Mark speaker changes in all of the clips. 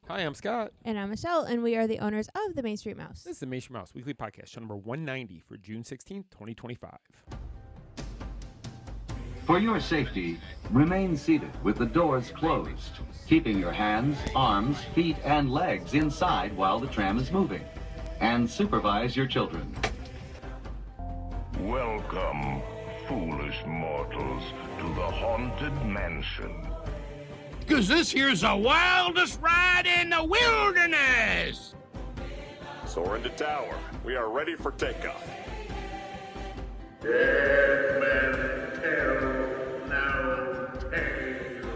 Speaker 1: Hi, I'm Scott.
Speaker 2: And I'm Michele, and we are the owners of the Main Street Mouse.
Speaker 1: This is the Main Street Mouse Weekly Podcast, show number 190 for June 16th, 2025.
Speaker 3: For your safety, remain seated with the doors closed, keeping your hands, arms, feet, and legs inside while the tram is moving. And supervise your children.
Speaker 4: Welcome, foolish mortals, to the Haunted Mansion.
Speaker 5: 'Cause this here's the wildest ride in the wilderness!
Speaker 6: Soar into tower. We are ready for takeoff.
Speaker 7: Dead men tell no tale.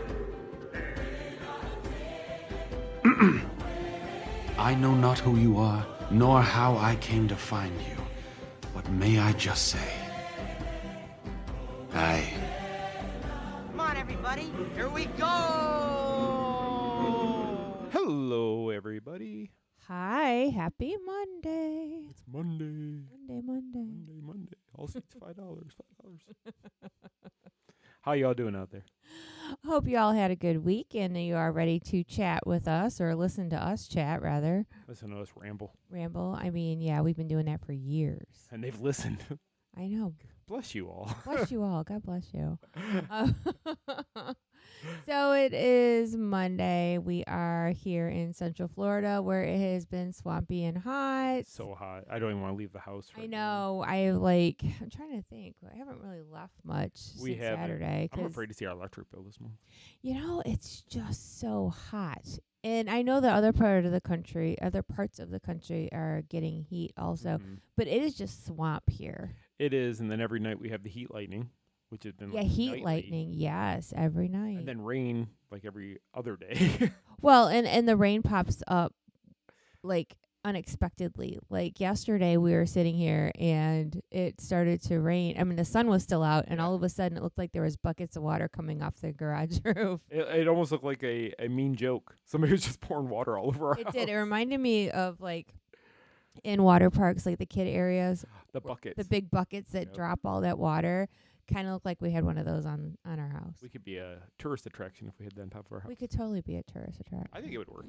Speaker 8: I know not who you are, nor how I came to find you. But may I just say,
Speaker 9: Come on, everybody. Here we go.
Speaker 1: Hello, everybody.
Speaker 2: Hi, happy Monday.
Speaker 1: It's Monday.
Speaker 2: Monday.
Speaker 1: All seats $5. How y'all doing out there?
Speaker 2: Hope you all had a good week and you are ready to chat with us or listen to us chat, rather.
Speaker 1: Listen to us ramble.
Speaker 2: I mean, yeah, we've been doing that for years.
Speaker 1: And they've listened.
Speaker 2: I know.
Speaker 1: Bless you all.
Speaker 2: Bless you all. God bless you. So it is Monday. We are here in Central Florida where it has been swampy and hot.
Speaker 1: So hot. I don't even want to leave the house.
Speaker 2: I know. I'm trying to think. I haven't really left much
Speaker 1: We
Speaker 2: since
Speaker 1: haven't.
Speaker 2: Saturday.
Speaker 1: I'm afraid to see our electric bill this month.
Speaker 2: You know, it's just so hot. And I know the other parts of the country are getting heat also.
Speaker 1: Mhm.
Speaker 2: But it is just swamp here.
Speaker 1: It is, and then every night we have the heat lightning, which has been
Speaker 2: Heat
Speaker 1: nightly.
Speaker 2: lightning. Yes, every night.
Speaker 1: And then rain like every other day.
Speaker 2: Well, and the rain pops up like unexpectedly. Like yesterday we were sitting here and it started to rain. I mean, the sun was still out and all of a sudden it looked like there was buckets of water coming off the garage roof.
Speaker 1: It almost looked like a mean joke. Somebody was just pouring water all over our
Speaker 2: It
Speaker 1: house.
Speaker 2: did. It reminded me of like in water parks, like the kid areas,
Speaker 1: The buckets.
Speaker 2: the big buckets that
Speaker 1: Yep.
Speaker 2: drop all that water. Kind of looked like we had one of those on our house.
Speaker 1: We could be a tourist attraction if we had that on top of our house.
Speaker 2: We could totally be a tourist attraction.
Speaker 1: I think it would work.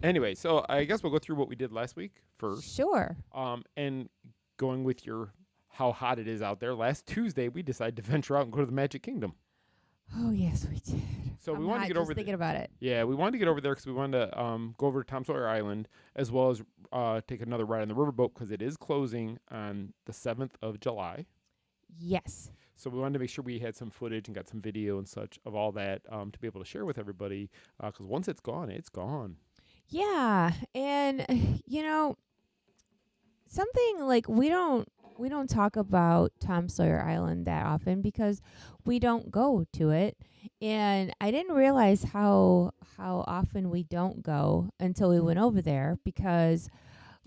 Speaker 1: Anyway, so I guess we'll go through what we did last week first.
Speaker 2: Sure.
Speaker 1: And going with your how hot it is out there, last Tuesday we decided to venture out and go to the Magic Kingdom.
Speaker 2: Oh, yes, we did.
Speaker 1: So we
Speaker 2: I'm
Speaker 1: wanted to
Speaker 2: hot
Speaker 1: get
Speaker 2: just
Speaker 1: over
Speaker 2: thinking about it.
Speaker 1: Yeah, we wanted to get over there because we wanted to go over to Tom Sawyer Island as well as take another ride on the Riverboat because it is closing on the 7th of July.
Speaker 2: Yes.
Speaker 1: So we wanted to make sure we had some footage and got some video and such of all that to be able to share with everybody because once it's gone, it's gone.
Speaker 2: Yeah, and something like we don't talk about Tom Sawyer Island that often because we don't go to it, and I didn't realize how often we don't go until we went over there because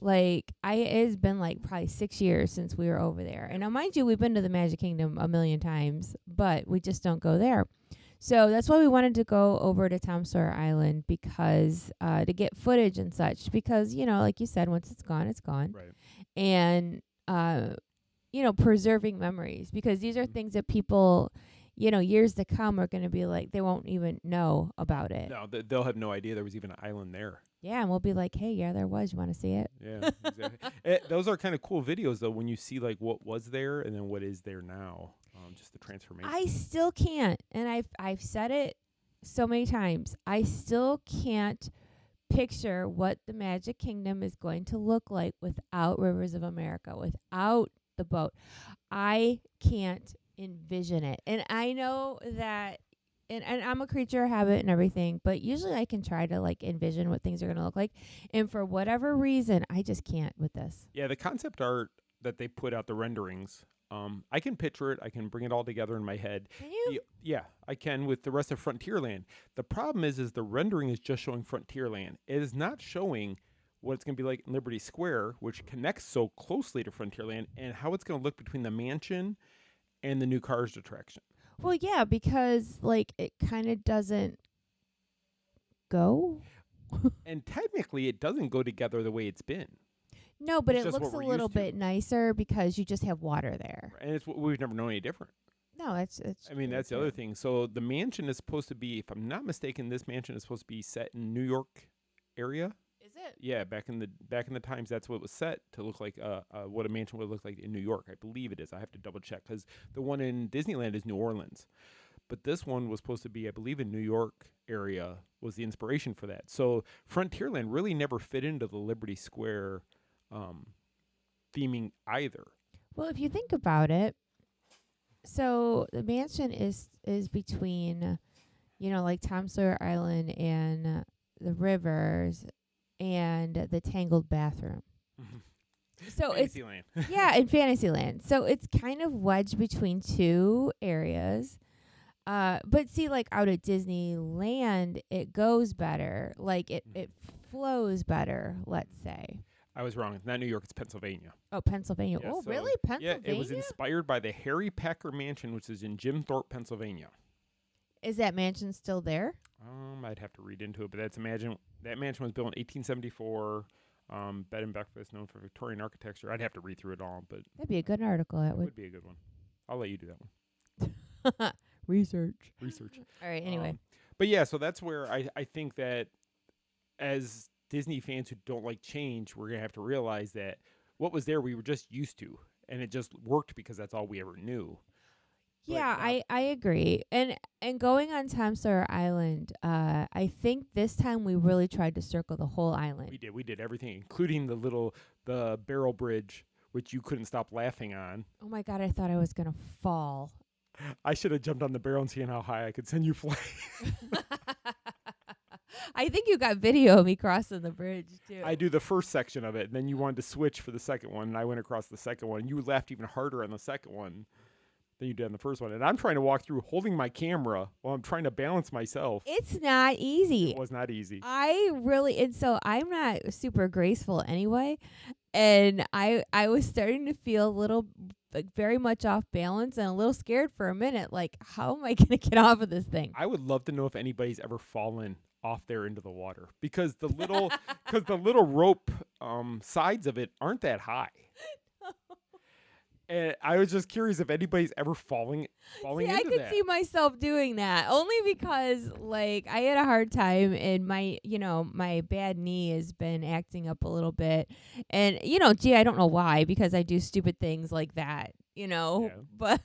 Speaker 2: it's been like probably 6 years since we were over there. And now mind you, we've been to the Magic Kingdom a million times, but we just don't go there. So that's why we wanted to go over to Tom Sawyer Island because to get footage and such because, like you said, once it's gone, it's gone.
Speaker 1: Right.
Speaker 2: And, preserving memories because these are things that people, years to come are going to be like, they won't even know about it.
Speaker 1: No, they'll have no idea there was even an island there.
Speaker 2: Yeah, and we'll be like, hey, yeah, there was. You want to see it?
Speaker 1: Yeah, exactly. Those are kind of cool videos, though, when you see like what was there and then what is there now. Just the transformation.
Speaker 2: I still can't, and I've said it so many times. I still can't picture what the Magic Kingdom is going to look like without Rivers of America, without the boat. I can't envision it, and I know that. And I'm a creature of habit and everything, but usually I can try to envision what things are going to look like. And for whatever reason, I just can't with this.
Speaker 1: Yeah, the concept art that they put out, the renderings, I can picture it. I can bring it all together in my head.
Speaker 2: Can you?
Speaker 1: Yeah, I can with the rest of Frontierland. The problem is the rendering is just showing Frontierland. It is not showing what it's going to be like in Liberty Square, which connects so closely to Frontierland, and how it's going to look between the mansion and the new Cars attraction.
Speaker 2: Well, yeah, because it kind of doesn't go.
Speaker 1: And technically, it doesn't go together the way it's been.
Speaker 2: No, but
Speaker 1: It's
Speaker 2: it
Speaker 1: just
Speaker 2: looks
Speaker 1: what
Speaker 2: a
Speaker 1: we're
Speaker 2: little
Speaker 1: used to.
Speaker 2: bit nicer because you just have water there.
Speaker 1: And we've never known any different.
Speaker 2: No, No, it's.
Speaker 1: I mean, that's the other thing. So the mansion is supposed to be, if I'm not mistaken, this mansion is supposed to be set in New York area.
Speaker 2: Is it?
Speaker 1: Yeah, back in the times, that's what it was set to look like. What a mansion would look like in New York. I believe it is. I have to double check because the one in Disneyland is New Orleans, but this one was supposed to be, I believe, in New York area was the inspiration for that. So Frontierland really never fit into the Liberty Square theming either.
Speaker 2: Well, if you think about it, so the mansion is between, like Tom Sawyer Island and the rivers and the Tangled bathroom. So
Speaker 1: Fantasyland.
Speaker 2: Yeah, in Fantasyland. So it's kind of wedged between two areas. But see, like out at Disneyland, it goes better. Like it flows better, let's say.
Speaker 1: I was wrong. It's not New York. It's Pennsylvania.
Speaker 2: Oh, Pennsylvania.
Speaker 1: Yeah,
Speaker 2: Oh,
Speaker 1: so-
Speaker 2: really? Pennsylvania?
Speaker 1: Yeah, it was inspired by the Harry Packer Mansion, which is in Jim Thorpe, Pennsylvania.
Speaker 2: Is that mansion still there?
Speaker 1: I'd have to read into it, but that mansion was built in 1874. Bed and breakfast known for Victorian architecture. I'd have to read through it all, but
Speaker 2: That'd be a good article. That
Speaker 1: would be a good one. I'll let you do that one.
Speaker 2: Research. All right. Anyway.
Speaker 1: But yeah, so that's where I think that as Disney fans who don't like change, we're gonna have to realize that what was there we were just used to, and it just worked because that's all we ever knew.
Speaker 2: Yeah, I agree. And going on Tom Sawyer Island, I think this time we really tried to circle the whole island.
Speaker 1: We did everything, including the barrel bridge, which you couldn't stop laughing on.
Speaker 2: Oh my God, I thought I was gonna fall.
Speaker 1: I should have jumped on the barrel and seen how high I could send you flying.
Speaker 2: I think you got video of me crossing the bridge too.
Speaker 1: I do the first section of it, and then you wanted to switch for the second one, and I went across the second one. You laughed even harder on the second one than you did on the first one. And I'm trying to walk through holding my camera while I'm trying to balance myself.
Speaker 2: It's not easy.
Speaker 1: It was not easy.
Speaker 2: And so I'm not super graceful anyway. And I was starting to feel a little, like, very much off balance and a little scared for a minute. Like, how am I going to get off of this thing?
Speaker 1: I would love to know if anybody's ever fallen off there into the water because the little rope sides of it aren't that high. And I was just curious if anybody's ever falling into that.
Speaker 2: I could see myself doing that only because, like, I had a hard time and my bad knee has been acting up a little bit. And, I don't know why, because I do stupid things like that,
Speaker 1: Yeah.
Speaker 2: but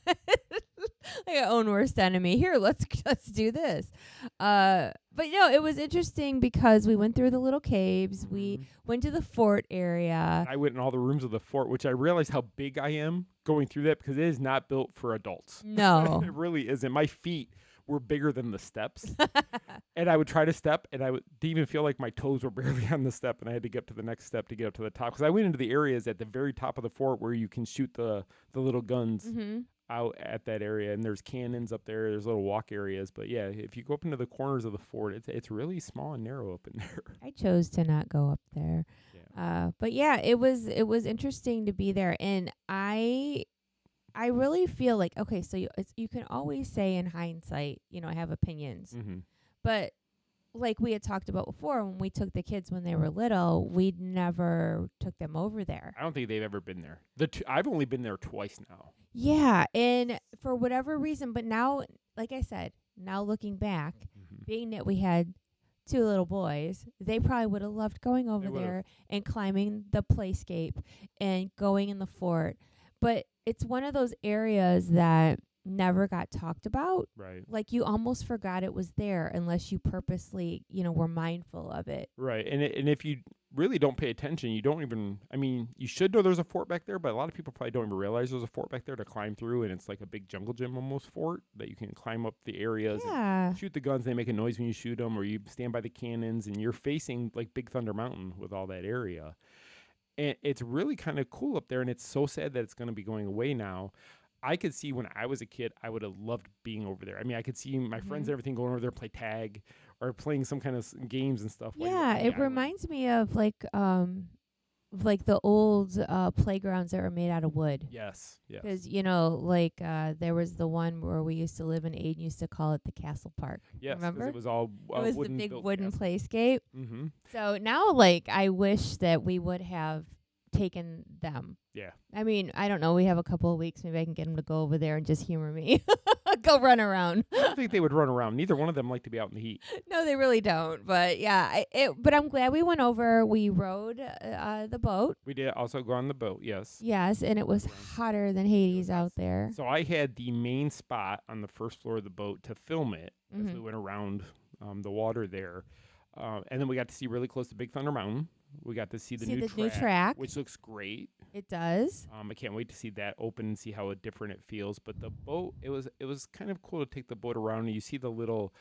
Speaker 2: like our own worst enemy. Here, let's do this. But it was interesting because we went through the little caves. We went to the fort area.
Speaker 1: I went in all the rooms of the fort, which I realized how big I am going through that because it is not built for adults.
Speaker 2: No.
Speaker 1: It really isn't. My feet were bigger than the steps. And I would try to step, and I didn't even feel like my toes were barely on the step, and I had to get up to the next step to get up to the top. Because I went into the areas at the very top of the fort where you can shoot the little guns out at that area, and there's cannons up there. There's little walk areas. But, yeah, if you go up into the corners of the fort, it's really small and narrow up in there.
Speaker 2: I chose to not go up there.
Speaker 1: Yeah.
Speaker 2: But, yeah, it was interesting to be there. And I really feel like, okay, so you can always say in hindsight, I have opinions.
Speaker 1: Mm-hmm.
Speaker 2: But like we had talked about before, when we took the kids when they were little, we never took them over there.
Speaker 1: I don't think they've ever been there. I've only been there twice now.
Speaker 2: Yeah, and for whatever reason, but now, like I said, now looking back, being that we had two little boys, they probably would have loved going over there and climbing the playscape and going in the fort. But it's one of those areas that never got talked about.
Speaker 1: Right.
Speaker 2: Like you almost forgot it was there unless you purposely, were mindful of it.
Speaker 1: Right. And if you really don't pay attention, you don't even, you should know there's a fort back there, but a lot of people probably don't even realize there's a fort back there to climb through, and it's like a big jungle gym almost fort that you can climb up the areas and shoot the guns. They make a noise when you shoot them, or you stand by the cannons, and you're facing like Big Thunder Mountain with all that area. And it's really kind of cool up there, and it's so sad that it's going to be going away now. I could see when I was a kid, I would have loved being over there. I could see my friends and everything going over there, play tag or playing some kind of games and stuff.
Speaker 2: Yeah, it reminds me of like the old playgrounds that were made out of wood.
Speaker 1: Yes.
Speaker 2: Because there was the one where we used to live in Aiden used to call it the Castle Park.
Speaker 1: Yes,
Speaker 2: remember?
Speaker 1: It was all
Speaker 2: it was the big wooden
Speaker 1: castle.
Speaker 2: playscape.
Speaker 1: Mm-hmm.
Speaker 2: So now, I wish that we would have taken them.
Speaker 1: Yeah.
Speaker 2: I mean, I don't know. We have a couple of weeks. Maybe I can get them to go over there and just humor me. Go run around.
Speaker 1: I don't think they would run around. Neither one of them like to be out in the heat.
Speaker 2: No, they really don't. But yeah, but I'm glad we went over. We rode the boat.
Speaker 1: We did also go on the boat, yes.
Speaker 2: Yes, and it was hotter than Hades out there.
Speaker 1: So I had the main spot on the first floor of the boat to film it as we went around the water there. And then we got to see really close to Big Thunder Mountain. We got to see the new track, which looks great.
Speaker 2: It does.
Speaker 1: I can't wait to see that open and see how different it feels. But the boat, it was kind of cool to take the boat around, and you see the little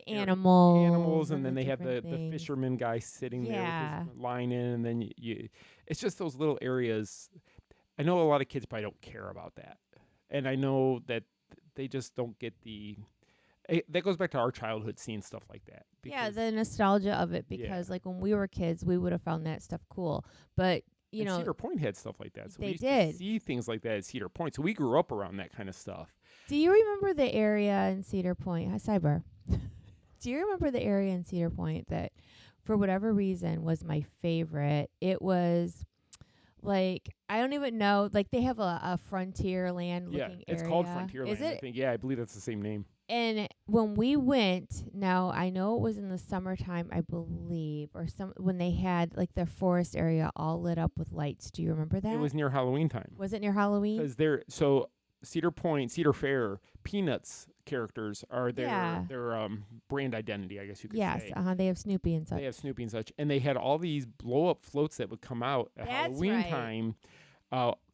Speaker 2: animals,
Speaker 1: and then they have the fisherman guy sitting there with his line in, and then it's just those little areas. I know a lot of kids probably don't care about that, and I know that they just don't get that goes back to our childhood seeing stuff like that.
Speaker 2: Yeah, the nostalgia of it, because like when we were kids, we would have found that stuff cool. But you know,
Speaker 1: Cedar Point had stuff like that, so
Speaker 2: they
Speaker 1: we used
Speaker 2: did
Speaker 1: to see things like that at Cedar Point. So we grew up around that kind of stuff.
Speaker 2: Do you remember the area in Cedar Point? Sidebar. Do you remember the area in Cedar Point that, for whatever reason, was my favorite? It was like, I don't even know. Like, they have a Frontierland looking area.
Speaker 1: Yeah, it's called Frontierland.
Speaker 2: Is it?
Speaker 1: I think. Yeah, I believe that's the same name.
Speaker 2: And when we went, now I know it was in the summertime, I believe, or when they had like their forest area all lit up with lights. Do you remember that?
Speaker 1: It was near Halloween time.
Speaker 2: Was it near Halloween?
Speaker 1: Because so Cedar Point, Cedar Fair, Peanuts characters are their brand identity, I guess you could say.
Speaker 2: Yes, they have Snoopy and such.
Speaker 1: They have Snoopy and such, and they had all these blow up floats that would come out at Halloween time,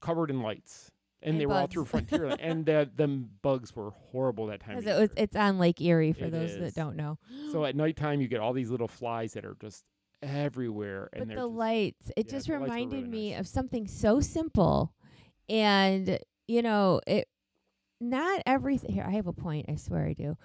Speaker 1: covered in lights. And they were all through Frontierland, and the bugs were horrible that time.
Speaker 2: Because it's on Lake Erie, for those that don't know.
Speaker 1: So at nighttime, you get all these little flies that are just everywhere.
Speaker 2: But the lights, it just reminded me of something so simple. And, you know, not everything. Here, I have a point. I swear I do.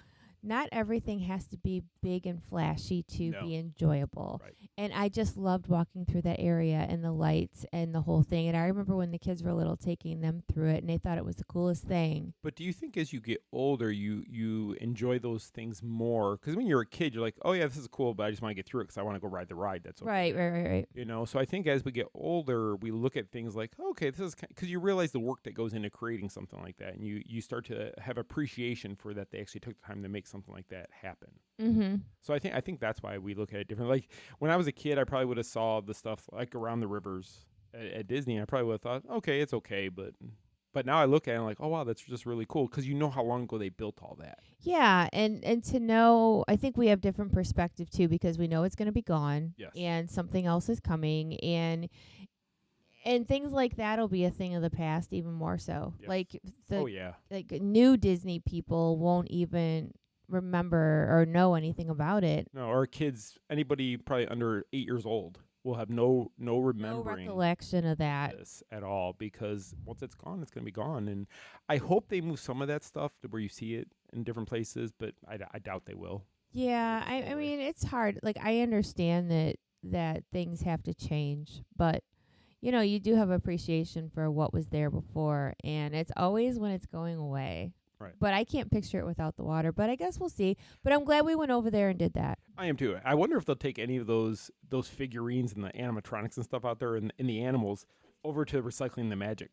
Speaker 2: Not everything has to be big and flashy to be enjoyable.
Speaker 1: Right.
Speaker 2: And I just loved walking through that area and the lights and the whole thing. And I remember when the kids were little, taking them through it, and they thought it was the coolest thing.
Speaker 1: But do you think as you get older, you enjoy those things more? Because when you're a kid, you're like, oh, yeah, this is cool, but I just want to get through it because I want to go ride the ride. That's okay.
Speaker 2: Right.
Speaker 1: You know, so I think as we get older, we look at things like, okay, this is because you realize the work that goes into creating something like that. And you start to have appreciation for that they actually took the time to make something like that happen.
Speaker 2: Mm-hmm.
Speaker 1: So I think that's why we look at it differently. Like when I was a kid, I probably would have saw the stuff like around the rivers at Disney. And I probably would have thought, okay, it's okay, but now I look at it and I'm like, oh wow, that's just really cool because you know how long ago they built all that.
Speaker 2: Yeah, and to know, I think we have different perspective too, because we know it's going to be gone, and something else is coming, and things like that will be a thing of the past even more so.
Speaker 1: Yes.
Speaker 2: Like like new Disney people won't even remember or know anything about it.
Speaker 1: No, our kids, anybody probably under 8 years old will have no remembering,
Speaker 2: no recollection of that
Speaker 1: this at all, because once it's gone, it's going to be gone. And I hope they move some of that stuff to where you see it in different places, but I doubt they will.
Speaker 2: Yeah, I mean, it's hard. Like, I understand that things have to change, but you know, you do have appreciation for what was there before, and it's always when it's going away.
Speaker 1: Right.
Speaker 2: But I can't picture it without the water. But I guess we'll see. But I'm glad we went over there and did that.
Speaker 1: I am too. I wonder if they'll take any of those figurines and the animatronics and stuff out there and the animals over to Recycling the Magic.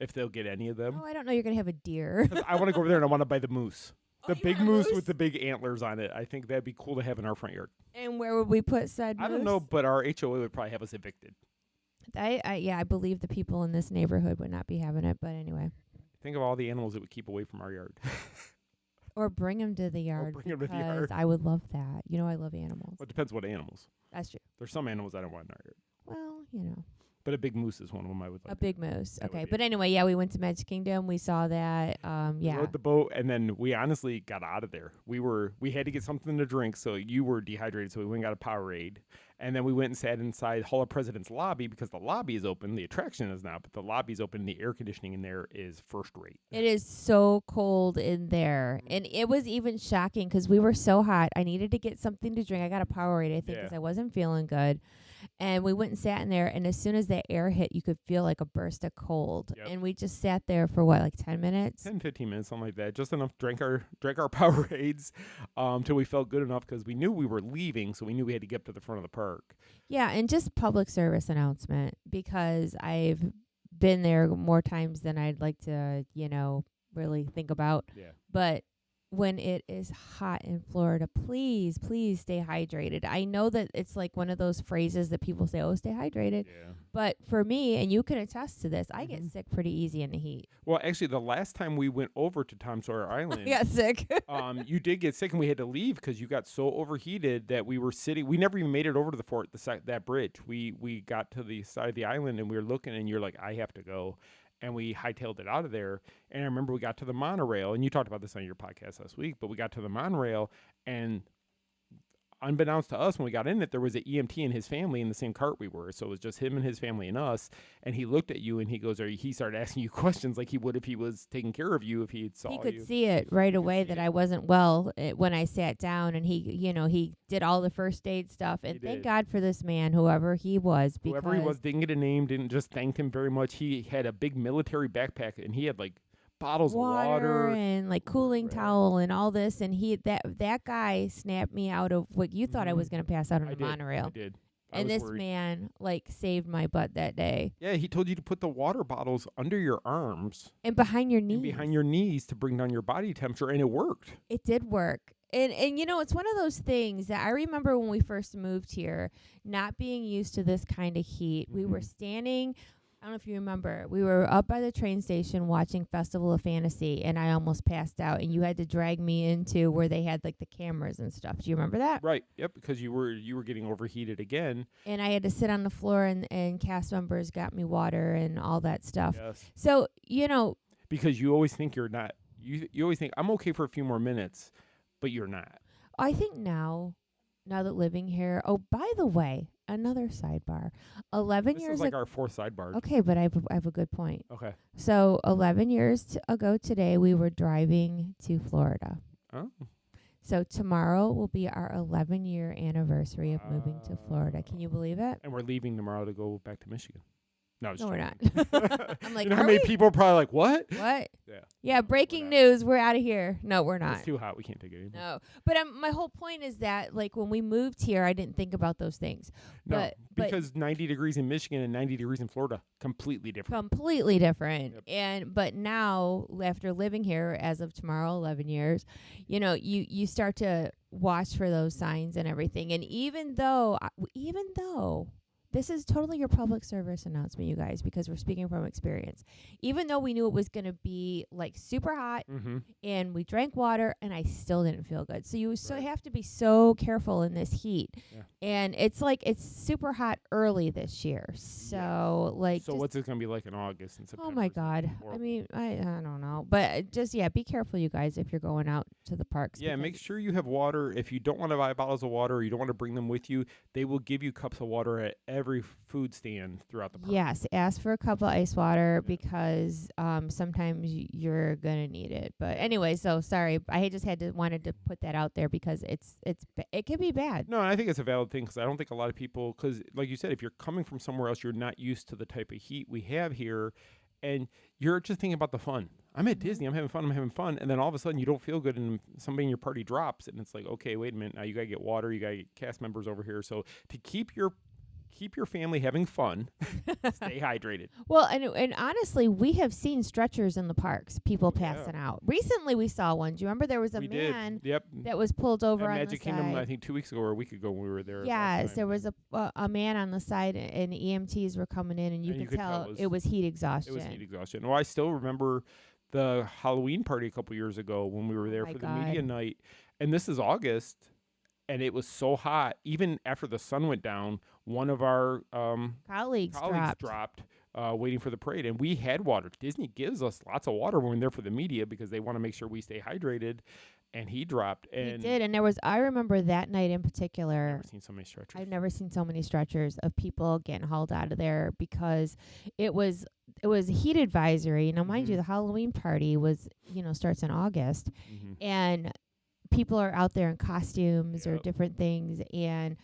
Speaker 1: If they'll get any of them.
Speaker 2: Oh, I don't know. You're going to have a deer.
Speaker 1: I want to go over there and I want to buy the moose. The big moose with the big antlers on it. I think that'd be cool to have in our front yard.
Speaker 2: And where would we put said moose?
Speaker 1: I don't know, but our HOA would probably have us evicted.
Speaker 2: I believe the people in this neighborhood would not be having it. But anyway.
Speaker 1: Think of all the animals that would keep away from our yard.
Speaker 2: Or bring them to the yard. Because I would love that. You know, I love animals.
Speaker 1: Well, it depends what animals.
Speaker 2: That's true.
Speaker 1: There's some animals I don't want in our yard.
Speaker 2: Well, you know.
Speaker 1: But a big moose is one of them I would like.
Speaker 2: A big moose. Okay. But anyway, yeah, we went to Magic Kingdom. We saw that.
Speaker 1: We rode the boat, and then we honestly got out of there. We had to get something to drink, so you were dehydrated, so we went and got a Powerade. And then we went and sat inside Hall of President's lobby because the lobby is open. The attraction is not, but the lobby is open, and the air conditioning in there is first rate.
Speaker 2: It is so cold in there. And it was even shocking because we were so hot. I needed to get something to drink. I got a Powerade, I think, because I wasn't feeling good. And we went and sat in there, and as soon as that air hit, you could feel like a burst of cold.
Speaker 1: Yep.
Speaker 2: And we just sat there for what, like 10 minutes?
Speaker 1: 10, 15 minutes, something like that. Just enough, drank our Powerades till we felt good enough because we knew we were leaving, so we knew we had to get up to the front of the park.
Speaker 2: Yeah, and just public service announcement, because I've been there more times than I'd like to, really think about.
Speaker 1: Yeah.
Speaker 2: But when it is hot in Florida, please stay hydrated. I know that it's like one of those phrases that people say, oh, stay hydrated.
Speaker 1: Yeah.
Speaker 2: But for me, and you can attest to this, I get sick pretty easy in the heat.
Speaker 1: Well, actually, the last time we went over to Tom Sawyer Island,
Speaker 2: I got sick.
Speaker 1: you did get sick, and we had to leave because you got so overheated that we were sitting. We never even made it over to the fort, that bridge. We got to the side of the island, and we were looking, and you're like, I have to go. And we hightailed it out of there. And I remember we got to the monorail, and you talked about this on your podcast last week, but we got to the monorail, and unbeknownst to us, when we got in it, there was an EMT and his family in the same cart we were. So it was just him and his family and us. And he looked at you, and he goes, he started asking you questions like he would if he was taking care of you, if he had saw you.
Speaker 2: He could see it right away that I wasn't well when I sat down, and he did all the first aid stuff. And thank God for this man, whoever he was.
Speaker 1: Whoever he was, didn't get a name, didn't just thanked him very much. He had a big military backpack, and he had like bottles of water
Speaker 2: and like cooling towel and all this, and that guy snapped me out of what you thought I was going to pass out on the monorail.
Speaker 1: I did.
Speaker 2: And this man saved my butt that day.
Speaker 1: Yeah, he told you to put the water bottles under your arms
Speaker 2: and behind your knees.
Speaker 1: And behind your knees to bring down your body temperature, and it worked.
Speaker 2: It did work. And it's one of those things that I remember when we first moved here, not being used to this kind of heat. We were standing, I don't know if you remember, we were up by the train station watching Festival of Fantasy, and I almost passed out, and you had to drag me into where they had like the cameras and stuff. Do you remember that?
Speaker 1: Right. Yep. Because you were getting overheated again.
Speaker 2: And I had to sit on the floor, and cast members got me water and all that stuff.
Speaker 1: Yes.
Speaker 2: So,
Speaker 1: because you always think you're not. You always think, I'm okay for a few more minutes, but you're not.
Speaker 2: I think now that living here, oh, by the way, another sidebar. 11
Speaker 1: this
Speaker 2: years
Speaker 1: is like our fourth sidebar.
Speaker 2: Okay, but I have a good point.
Speaker 1: Okay.
Speaker 2: So 11 years ago today, we were driving to Florida.
Speaker 1: Oh.
Speaker 2: So tomorrow will be our 11-year anniversary of moving to Florida. Can you believe it?
Speaker 1: And we're leaving tomorrow to go back to Michigan. No,
Speaker 2: we're not. I'm like,
Speaker 1: you know how many people are probably like, what?
Speaker 2: What?
Speaker 1: Yeah.
Speaker 2: Yeah, breaking news. We're out of here. No, we're not.
Speaker 1: It's too hot. We can't take it anymore.
Speaker 2: No. But my whole point is that, like, when we moved here, I didn't think about those things.
Speaker 1: No, because 90 degrees in Michigan and 90 degrees in Florida, completely different.
Speaker 2: Completely different.
Speaker 1: Yep.
Speaker 2: But now, after living here as of tomorrow, 11 years, you start to watch for those signs and everything. And even though this is totally your public service announcement, you guys, because we're speaking from experience. Even though we knew it was going to be like super hot and we drank water, and I still didn't feel good. So you have to be so careful in this heat. Yeah. And it's super hot early this year. So
Speaker 1: what's it going to be like in August and September?
Speaker 2: Oh my God. I mean, I don't know. But be careful, you guys, if you're going out to the parks.
Speaker 1: Yeah, make sure you have water. If you don't want to buy bottles of water or you don't want to bring them with you, they will give you cups of water at every food stand throughout the park.
Speaker 2: Yes, ask for a cup of ice water because sometimes you're gonna need it. But anyway, so sorry, I just wanted to put that out there because it can be bad.
Speaker 1: No, I think it's a valid thing because I don't think a lot of people, because like you said, if you're coming from somewhere else, you're not used to the type of heat we have here, and you're just thinking about the fun. I'm at Disney, I'm having fun, and then all of a sudden you don't feel good, and somebody in your party drops, and it's like, okay, wait a minute, now you gotta get water, you gotta get cast members over here. So to keep your family having fun, stay hydrated.
Speaker 2: Well, and honestly, we have seen stretchers in the parks, people passing out. Recently, we saw one. Do you remember there was a man that was pulled over on
Speaker 1: Magic
Speaker 2: the side?
Speaker 1: Kingdom, I think 2 weeks ago or a week ago when we were there.
Speaker 2: Yes, there was a man on the side, and EMTs were coming in, and you could tell it was heat exhaustion.
Speaker 1: It was heat exhaustion. Well, I still remember the Halloween party a couple years ago when we were there for the media night, and this is August. And it was so hot, even after the sun went down, one of our
Speaker 2: colleagues
Speaker 1: dropped waiting for the parade. And we had water. Disney gives us lots of water when we're there for the media because they want to make sure we stay hydrated. And he dropped. And
Speaker 2: he did. And I remember that night in particular.
Speaker 1: I've never seen so many stretchers.
Speaker 2: I've never seen so many stretchers of people getting hauled out of there because it was a heat advisory. Now, mind you, the Halloween party starts in August. And people are out there in costumes or different things, and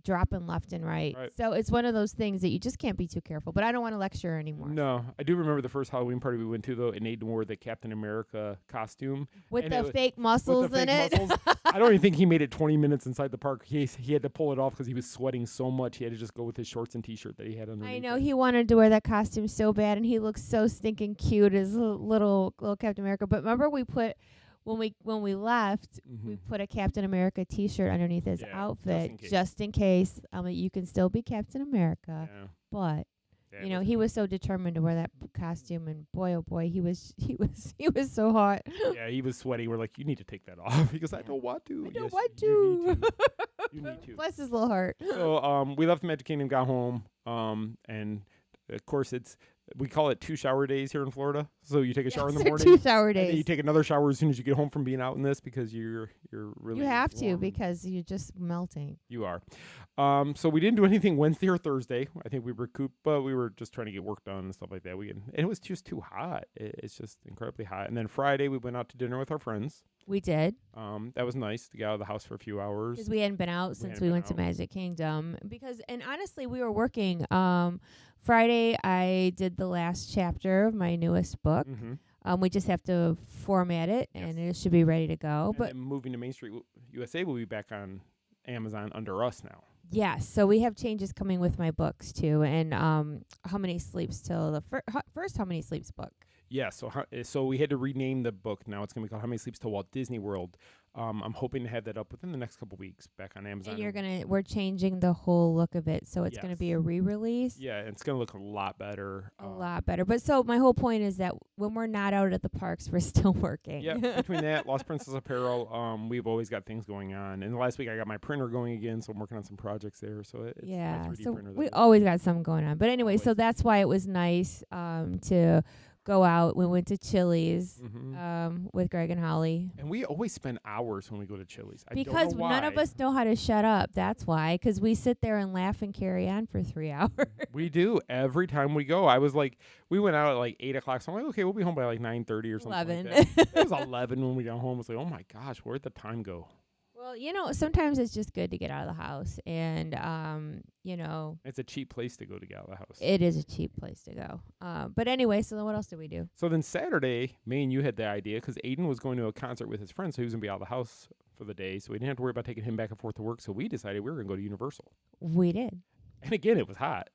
Speaker 2: dropping left and right. So it's one of those things that you just can't be too careful. But I don't want to lecture anymore.
Speaker 1: No, I do remember the first Halloween party we went to, though, and Aiden wore the Captain America costume.
Speaker 2: With the fake muscles in it.
Speaker 1: I don't even think he made it 20 minutes inside the park. He had to pull it off because he was sweating so much. He had to just go with his shorts and T-shirt that he had underneath.
Speaker 2: I know. He wanted to wear that costume so bad, and he looks so stinking cute as little Captain America. But remember we put... When we left, we put a Captain America T-shirt underneath his outfit just in case. You can still be Captain America, but you know he was so determined to wear that costume, and boy, oh boy, he was so hot.
Speaker 1: Yeah, he was sweaty. We're like, you need to take that off. He goes, I don't want to.
Speaker 2: I don't want to.
Speaker 1: You need to.
Speaker 2: Bless his little heart.
Speaker 1: So we left the Magic Kingdom, got home, and of course we call it 2 shower days here in Florida. So you take a shower in the morning.
Speaker 2: 2 shower days.
Speaker 1: And then you take another shower as soon as you get home from being out in this because you're really.
Speaker 2: You have to
Speaker 1: warm.
Speaker 2: because you're just melting.
Speaker 1: You are. So we didn't do anything Wednesday or Thursday. I think we recouped, but we were just trying to get work done and stuff like that. And it was just too hot. It's just incredibly hot. And then Friday we went out to dinner with our friends.
Speaker 2: We did.
Speaker 1: That was nice to get out of the house for a few hours.
Speaker 2: Because we hadn't been out since we went to Magic Kingdom. And honestly, we were working. Friday, I did the last chapter of my newest book. We just have to format it, and it should be ready to go.
Speaker 1: And then moving to Main Street USA will be back on Amazon under us now.
Speaker 2: Yes, so we have changes coming with my books, too. And How Many Sleeps Till the first How Many Sleeps book.
Speaker 1: Yeah, so we had to rename the book. Now it's going to be called How Many Sleeps to Walt Disney World. I'm hoping to have that up within the next couple weeks back on Amazon.
Speaker 2: And we're changing the whole look of it, so it's going to be a re-release.
Speaker 1: Yeah, and it's going to look a lot better.
Speaker 2: A lot better. But so my whole point is that when we're not out at the parks, we're still working.
Speaker 1: Yeah, between that, Lost Princess Apparel, we've always got things going on. And last week I got my printer going again, so I'm working on some projects there. So it's my 3D
Speaker 2: so
Speaker 1: printer.
Speaker 2: We always got something going on. But anyway, so that's why it was nice to go out. We went to Chili's with Greg and Holly.
Speaker 1: And we always spend hours when we go to Chili's.
Speaker 2: Because none of us know how to shut up. That's why. Because we sit there and laugh and carry on for 3 hours.
Speaker 1: We do. Every time we go. I was like, we went out at like 8 o'clock. So I'm like, okay, we'll be home by like 9:30 or something
Speaker 2: 11.
Speaker 1: like that. It was 11 when we got home. I was like, oh my gosh, where'd the time go?
Speaker 2: Well, sometimes it's just good to get out of the house. And,
Speaker 1: it's a cheap place to go to get out of the house.
Speaker 2: It is a cheap place to go. But anyway, so then what else did we do?
Speaker 1: So then Saturday, me and you had the idea because Aiden was going to a concert with his friends, so he was going to be out of the house for the day. So we didn't have to worry about taking him back and forth to work. So we decided we were going to go to Universal.
Speaker 2: We did.
Speaker 1: And again, it was hot.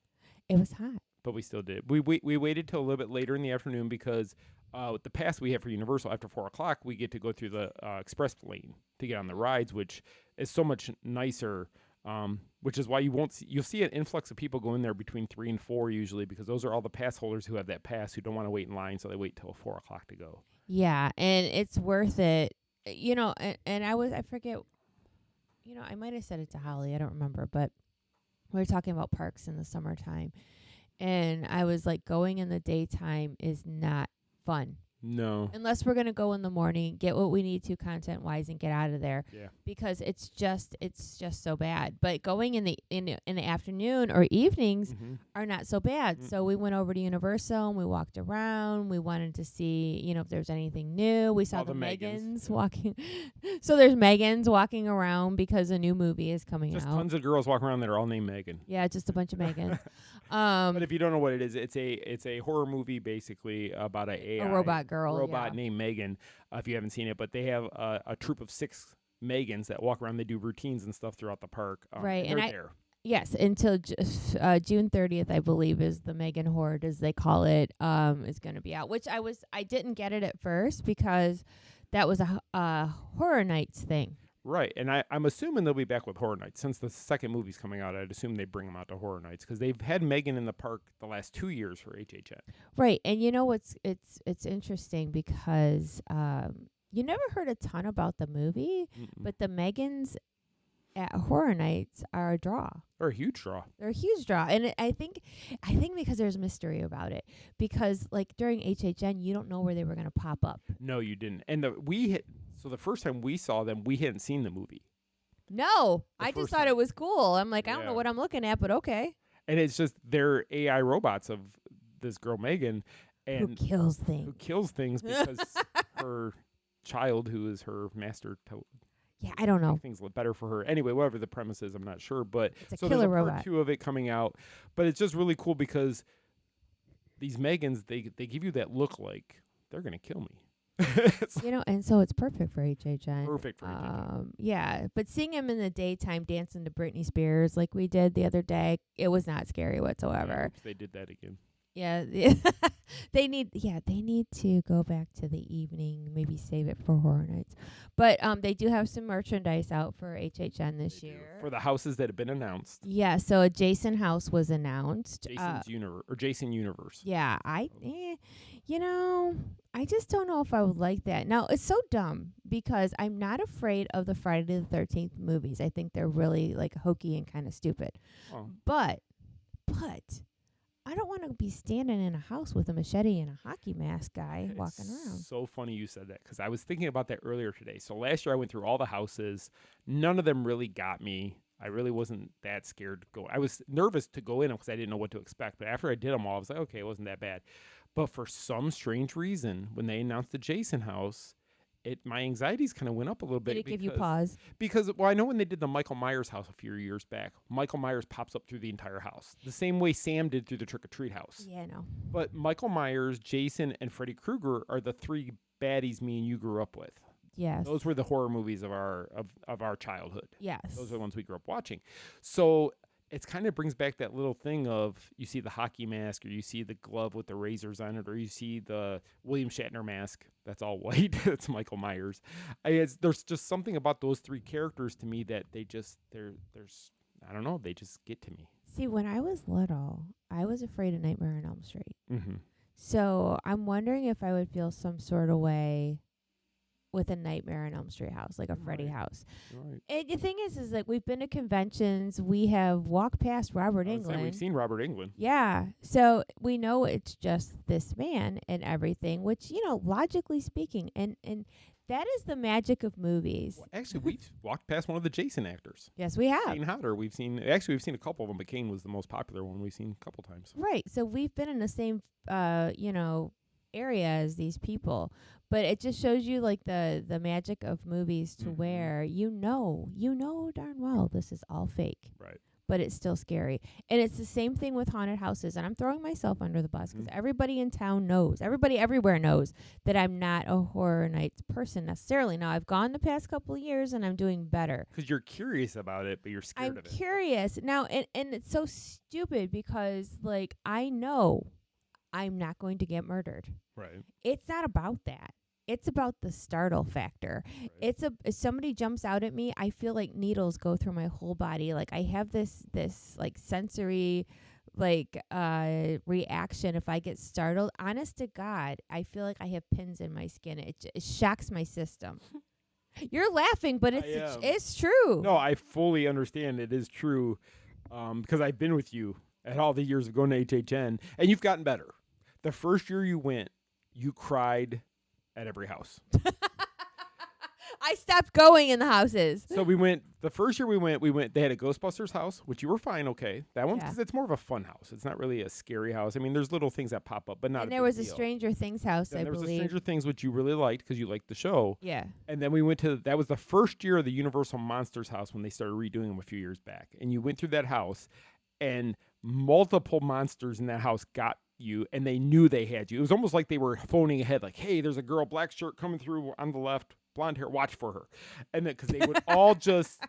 Speaker 2: It was hot.
Speaker 1: But we still did. We waited till a little bit later in the afternoon because with the pass we have for Universal, after 4 o'clock, we get to go through the express lane to get on the rides, which is so much nicer, which is why you'll see an influx of people go in there between 3 and 4 usually because those are all the pass holders who have that pass who don't want to wait in line, so they wait till 4 o'clock to go.
Speaker 2: Yeah, and it's worth it. And I forget, I might have said it to Holly, I don't remember, but we were talking about parks in the summertime. And I was like, going in the daytime is not fun.
Speaker 1: No.
Speaker 2: Unless we're going to go in the morning, get what we need to content-wise, and get out of there.
Speaker 1: Yeah.
Speaker 2: Because it's just so bad. But going in the afternoon or evenings are not so bad. So we went over to Universal and we walked around. We wanted to see, if there's anything new. We saw
Speaker 1: all
Speaker 2: the
Speaker 1: Megans
Speaker 2: walking. So there's Megans walking around because a new movie is coming
Speaker 1: Just
Speaker 2: out.
Speaker 1: tons of girls walking around that are all named Megan.
Speaker 2: Yeah, just a bunch of Megans.
Speaker 1: But if you don't know what it is, it's a horror movie basically about a
Speaker 2: robot girl.
Speaker 1: Named Megan, if you haven't seen it. But they have a troop of 6 Megans that walk around. They do routines and stuff throughout the park.
Speaker 2: Right.
Speaker 1: And they're there.
Speaker 2: Yes, until June 30th, I believe, is the Megan Horde, as they call it, is going to be out. Which I didn't get it at first because that was a Horror Nights thing.
Speaker 1: Right, and I'm assuming they'll be back with Horror Nights. Since the second movie's coming out, I'd assume they bring them out to Horror Nights because they've had Megan in the park the last 2 years for HHN.
Speaker 2: Right, and it's interesting because you never heard a ton about the movie, but the Megans at Horror Nights are a draw.
Speaker 1: They're a huge draw.
Speaker 2: They're a huge draw, and I think because there's mystery about it. Because like during HHN, you don't know where they were going to pop up.
Speaker 1: No, you didn't. And So the first time we saw them, we hadn't seen the movie.
Speaker 2: No, I just thought it was cool. I'm like, I don't know
Speaker 1: Yeah.
Speaker 2: what I'm looking at, but okay.
Speaker 1: And it's just they're AI robots of this girl Megan, and
Speaker 2: Who kills things?
Speaker 1: Who kills things because her child, who is her master.
Speaker 2: Yeah, I don't know.
Speaker 1: Make things look better for her. Anyway, whatever the premise is, I'm not sure. But
Speaker 2: It's a
Speaker 1: so
Speaker 2: killer
Speaker 1: there's a part
Speaker 2: robot.
Speaker 1: 2 of it coming out. But it's just really cool because these Megans, they give you that look like they're gonna kill me. It's
Speaker 2: You know, and so it's perfect for HHN.
Speaker 1: perfect for HHN.
Speaker 2: Yeah, but seeing him in the daytime dancing to Britney Spears like we did the other day, it was not scary whatsoever.
Speaker 1: Oops, they did that again.
Speaker 2: Yeah, they need to go back to the evening, maybe save it for Horror Nights. But they do have some merchandise out for HHN this
Speaker 1: They do.
Speaker 2: year.
Speaker 1: For the houses that have been announced.
Speaker 2: Yeah, so a Jason house was announced.
Speaker 1: Jason's universe or Jason Universe.
Speaker 2: Yeah, you know, I just don't know if I would like that. Now, it's so dumb because I'm not afraid of the Friday the 13th movies. I think they're really like hokey and kind of stupid.
Speaker 1: Oh.
Speaker 2: But I don't want to be standing in a house with a machete and a hockey mask guy walking around.
Speaker 1: So funny you said that because I was thinking about that earlier today. So last year I went through all the houses. None of them really got me. I really wasn't that scared to go. I was nervous to go in because I didn't know what to expect. But after I did them all, I was like, okay, it wasn't that bad. But for some strange reason, when they announced the Jason house, my anxieties kind of went up a little bit.
Speaker 2: Did it give you pause?
Speaker 1: Because, well, I know when they did the Michael Myers house a few years back, Michael Myers pops up through the entire house. The same way Sam did through the trick-or-treat house.
Speaker 2: Yeah, I know.
Speaker 1: But Michael Myers, Jason, and Freddy Krueger are the 3 baddies me and you grew up with.
Speaker 2: Yes.
Speaker 1: Those were the horror movies of our childhood.
Speaker 2: Yes.
Speaker 1: Those are the ones we grew up watching. So it kind of brings back that little thing of you see the hockey mask or you see the glove with the razors on it or you see the William Shatner mask that's all white. It's Michael Myers. There's just something about those 3 characters to me that they just I don't know, they just get to me.
Speaker 2: See, when I was little, I was afraid of Nightmare on Elm Street.
Speaker 1: Mm-hmm.
Speaker 2: So I'm wondering if I would feel some sort of way with a Nightmare on Elm Street house, like a Freddy house.
Speaker 1: Right.
Speaker 2: And the thing is like we've been to conventions, we have walked past Robert
Speaker 1: I was saying,
Speaker 2: Englund.
Speaker 1: we've seen Robert Englund.
Speaker 2: Yeah, so we know it's just this man and everything, which, you know, logically speaking, and that is the magic of movies.
Speaker 1: Well, actually, we've walked past one of the Jason actors.
Speaker 2: Yes, we have.
Speaker 1: Kane Hodder. We've seen a couple of them, but Kane was the most popular one we've seen a couple times.
Speaker 2: Right, so we've been in the same, area as these people. But it just shows you like the magic of movies to where you know darn well this is all fake.
Speaker 1: Right.
Speaker 2: But it's still scary. And it's the same thing with haunted houses. And I'm throwing myself under the bus because everybody in town knows, everybody everywhere knows that I'm not a Horror Nights person necessarily. Now, I've gone the past couple of years and I'm doing better.
Speaker 1: Because you're curious about it, but you're scared of it.
Speaker 2: I'm curious. Now, and it's so stupid because, like, I know I'm not going to get murdered.
Speaker 1: Right.
Speaker 2: It's not about that. It's about the startle factor.
Speaker 1: Right.
Speaker 2: If somebody jumps out at me, I feel like needles go through my whole body. Like I have this like sensory reaction if I get startled. Honest to God, I feel like I have pins in my skin. It shocks my system. You're laughing, but it's true.
Speaker 1: No, I fully understand. It is true because I've been with you at all the years of going to HHN, and you've gotten better. The first year you went, you cried at every house.
Speaker 2: I stopped going in the houses.
Speaker 1: So the first year we went, they had a Ghostbusters house, which you were fine, okay. That one, because it's more of a fun house. It's not really a scary house. I mean, there's little things that pop up, but not
Speaker 2: And
Speaker 1: a
Speaker 2: there
Speaker 1: big
Speaker 2: was a
Speaker 1: deal.
Speaker 2: Stranger Things house, I
Speaker 1: There was a
Speaker 2: believe.
Speaker 1: Stranger Things, which you really liked because you liked the show.
Speaker 2: Yeah.
Speaker 1: And then we went that was the first year of the Universal Monsters house when they started redoing them a few years back. And you went through that house, and multiple monsters in that house got you, and they knew they had you. It was almost like they were phoning ahead, like, hey, there's a girl, black shirt coming through on the left, blonde hair, watch for her. And then because they would all just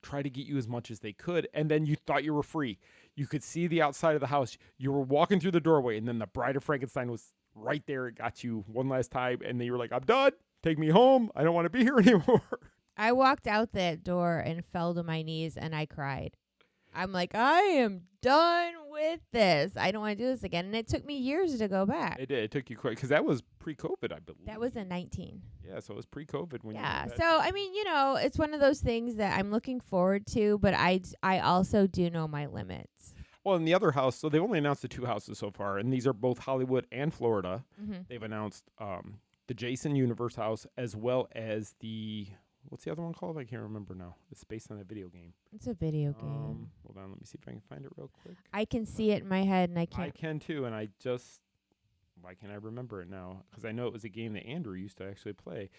Speaker 1: try to get you as much as they could, and then you thought you were free. You could see the outside of the house. You were walking through the doorway, and then the Bride of Frankenstein was right there. It got you one last time, and then you were like, I'm done. Take me home. I don't want to be here anymore.
Speaker 2: I walked out that door and fell to my knees and I cried. I'm like, I am done with this. I don't want to do this again. And it took me years to go back.
Speaker 1: It did. It took you quite, because that was pre-COVID, I believe.
Speaker 2: That was in 19.
Speaker 1: Yeah, so it was pre-COVID when
Speaker 2: Yeah.
Speaker 1: you did
Speaker 2: So, I mean, it's one of those things that I'm looking forward to, but I also do know my limits.
Speaker 1: Well, in the other house, so they've only announced the 2 houses so far, and these are both Hollywood and Florida.
Speaker 2: Mm-hmm.
Speaker 1: They've announced the Jason Universe house as well as the, what's the other one called? I can't remember now. It's based on a video game.
Speaker 2: It's a video game.
Speaker 1: Hold on, let me see if I can find it real quick.
Speaker 2: I can see it in my head and I
Speaker 1: I
Speaker 2: can't.
Speaker 1: can too, and why can't I remember it now? Because I know it was a game that Andrew used to actually play.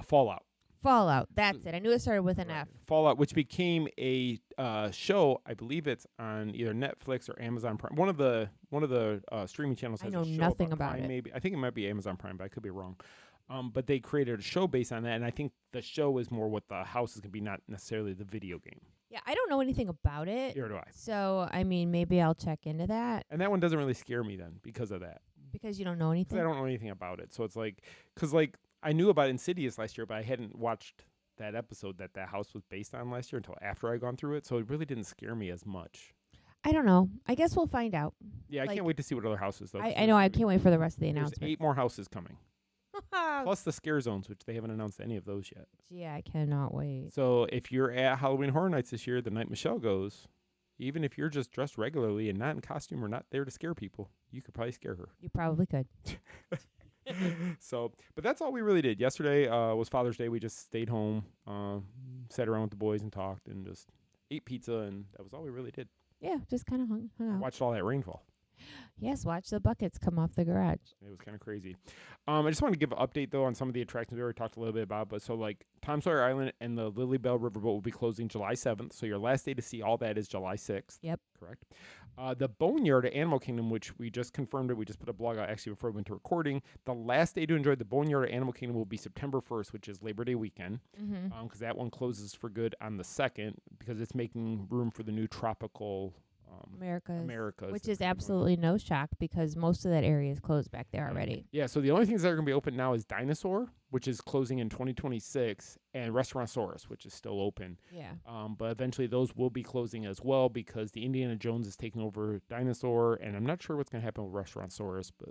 Speaker 1: Fallout.
Speaker 2: Fallout. That's it. I knew it started with an
Speaker 1: Right.
Speaker 2: F.
Speaker 1: Fallout, which became a show. I believe it's on either Netflix or Amazon Prime. One of the streaming channels
Speaker 2: I
Speaker 1: has
Speaker 2: know
Speaker 1: a show
Speaker 2: nothing about
Speaker 1: Prime,
Speaker 2: it.
Speaker 1: Maybe I think it might be Amazon Prime, but I could be wrong. But they created a show based on that, and I think the show is more what the house is gonna be, not necessarily the video game.
Speaker 2: Yeah, I don't know anything about it.
Speaker 1: Here do I.
Speaker 2: So, I mean, maybe I'll check into that
Speaker 1: And that one doesn't really scare me then because of that.
Speaker 2: because you don't know
Speaker 1: 'Cause
Speaker 2: anything.
Speaker 1: I don't know anything about it. So it's like, because like I knew about Insidious last year, but I hadn't watched that episode that house was based on last year until after I'd gone through it. So it really didn't scare me as much.
Speaker 2: I don't know. I guess we'll find out.
Speaker 1: Yeah, I
Speaker 2: Like,
Speaker 1: can't wait to see what other houses though. 'cause
Speaker 2: I know. I
Speaker 1: there's
Speaker 2: can't wait for the rest of the
Speaker 1: There's
Speaker 2: announcements.
Speaker 1: 8 more houses coming. Plus the scare zones, which they haven't announced any of those yet.
Speaker 2: Yeah, I cannot wait.
Speaker 1: So if you're at Halloween Horror Nights this year, the night Michele goes, even if you're just dressed regularly and not in costume or not there to scare people, you could probably scare her.
Speaker 2: You probably could.
Speaker 1: So, but that's all we really did. Yesterday was Father's Day. We just stayed home, sat around with the boys and talked and just ate pizza, and that was all we really did.
Speaker 2: Yeah, just kind of hung out.
Speaker 1: Watched all that rainfall.
Speaker 2: Yes, watch the buckets come off the garage.
Speaker 1: It was kind of crazy. I just want to give an update, though, on some of the attractions we already talked a little bit about. But so, like, Tom Sawyer Island and the Lilly Belle Riverboat will be closing July 7th. So your last day to see all that is July 6th.
Speaker 2: Yep.
Speaker 1: Correct. The Boneyard at Animal Kingdom, which we just confirmed it. We just put a blog out actually before we went to recording. The last day to enjoy the Boneyard at Animal Kingdom will be September 1st, which is Labor Day weekend.
Speaker 2: Mm-hmm.
Speaker 1: Because that one closes for good on the 2nd because it's making room for the new tropical Americas.
Speaker 2: Which is absolutely no shock because most of that area is closed back there already.
Speaker 1: Yeah, so the only things that are going to be open now is Dinosaur, which is closing in 2026, and Restaurantosaurus, which is still open.
Speaker 2: Yeah.
Speaker 1: But eventually those will be closing as well because the Indiana Jones is taking over Dinosaur, and I'm not sure what's going to happen with Restaurantosaurus, but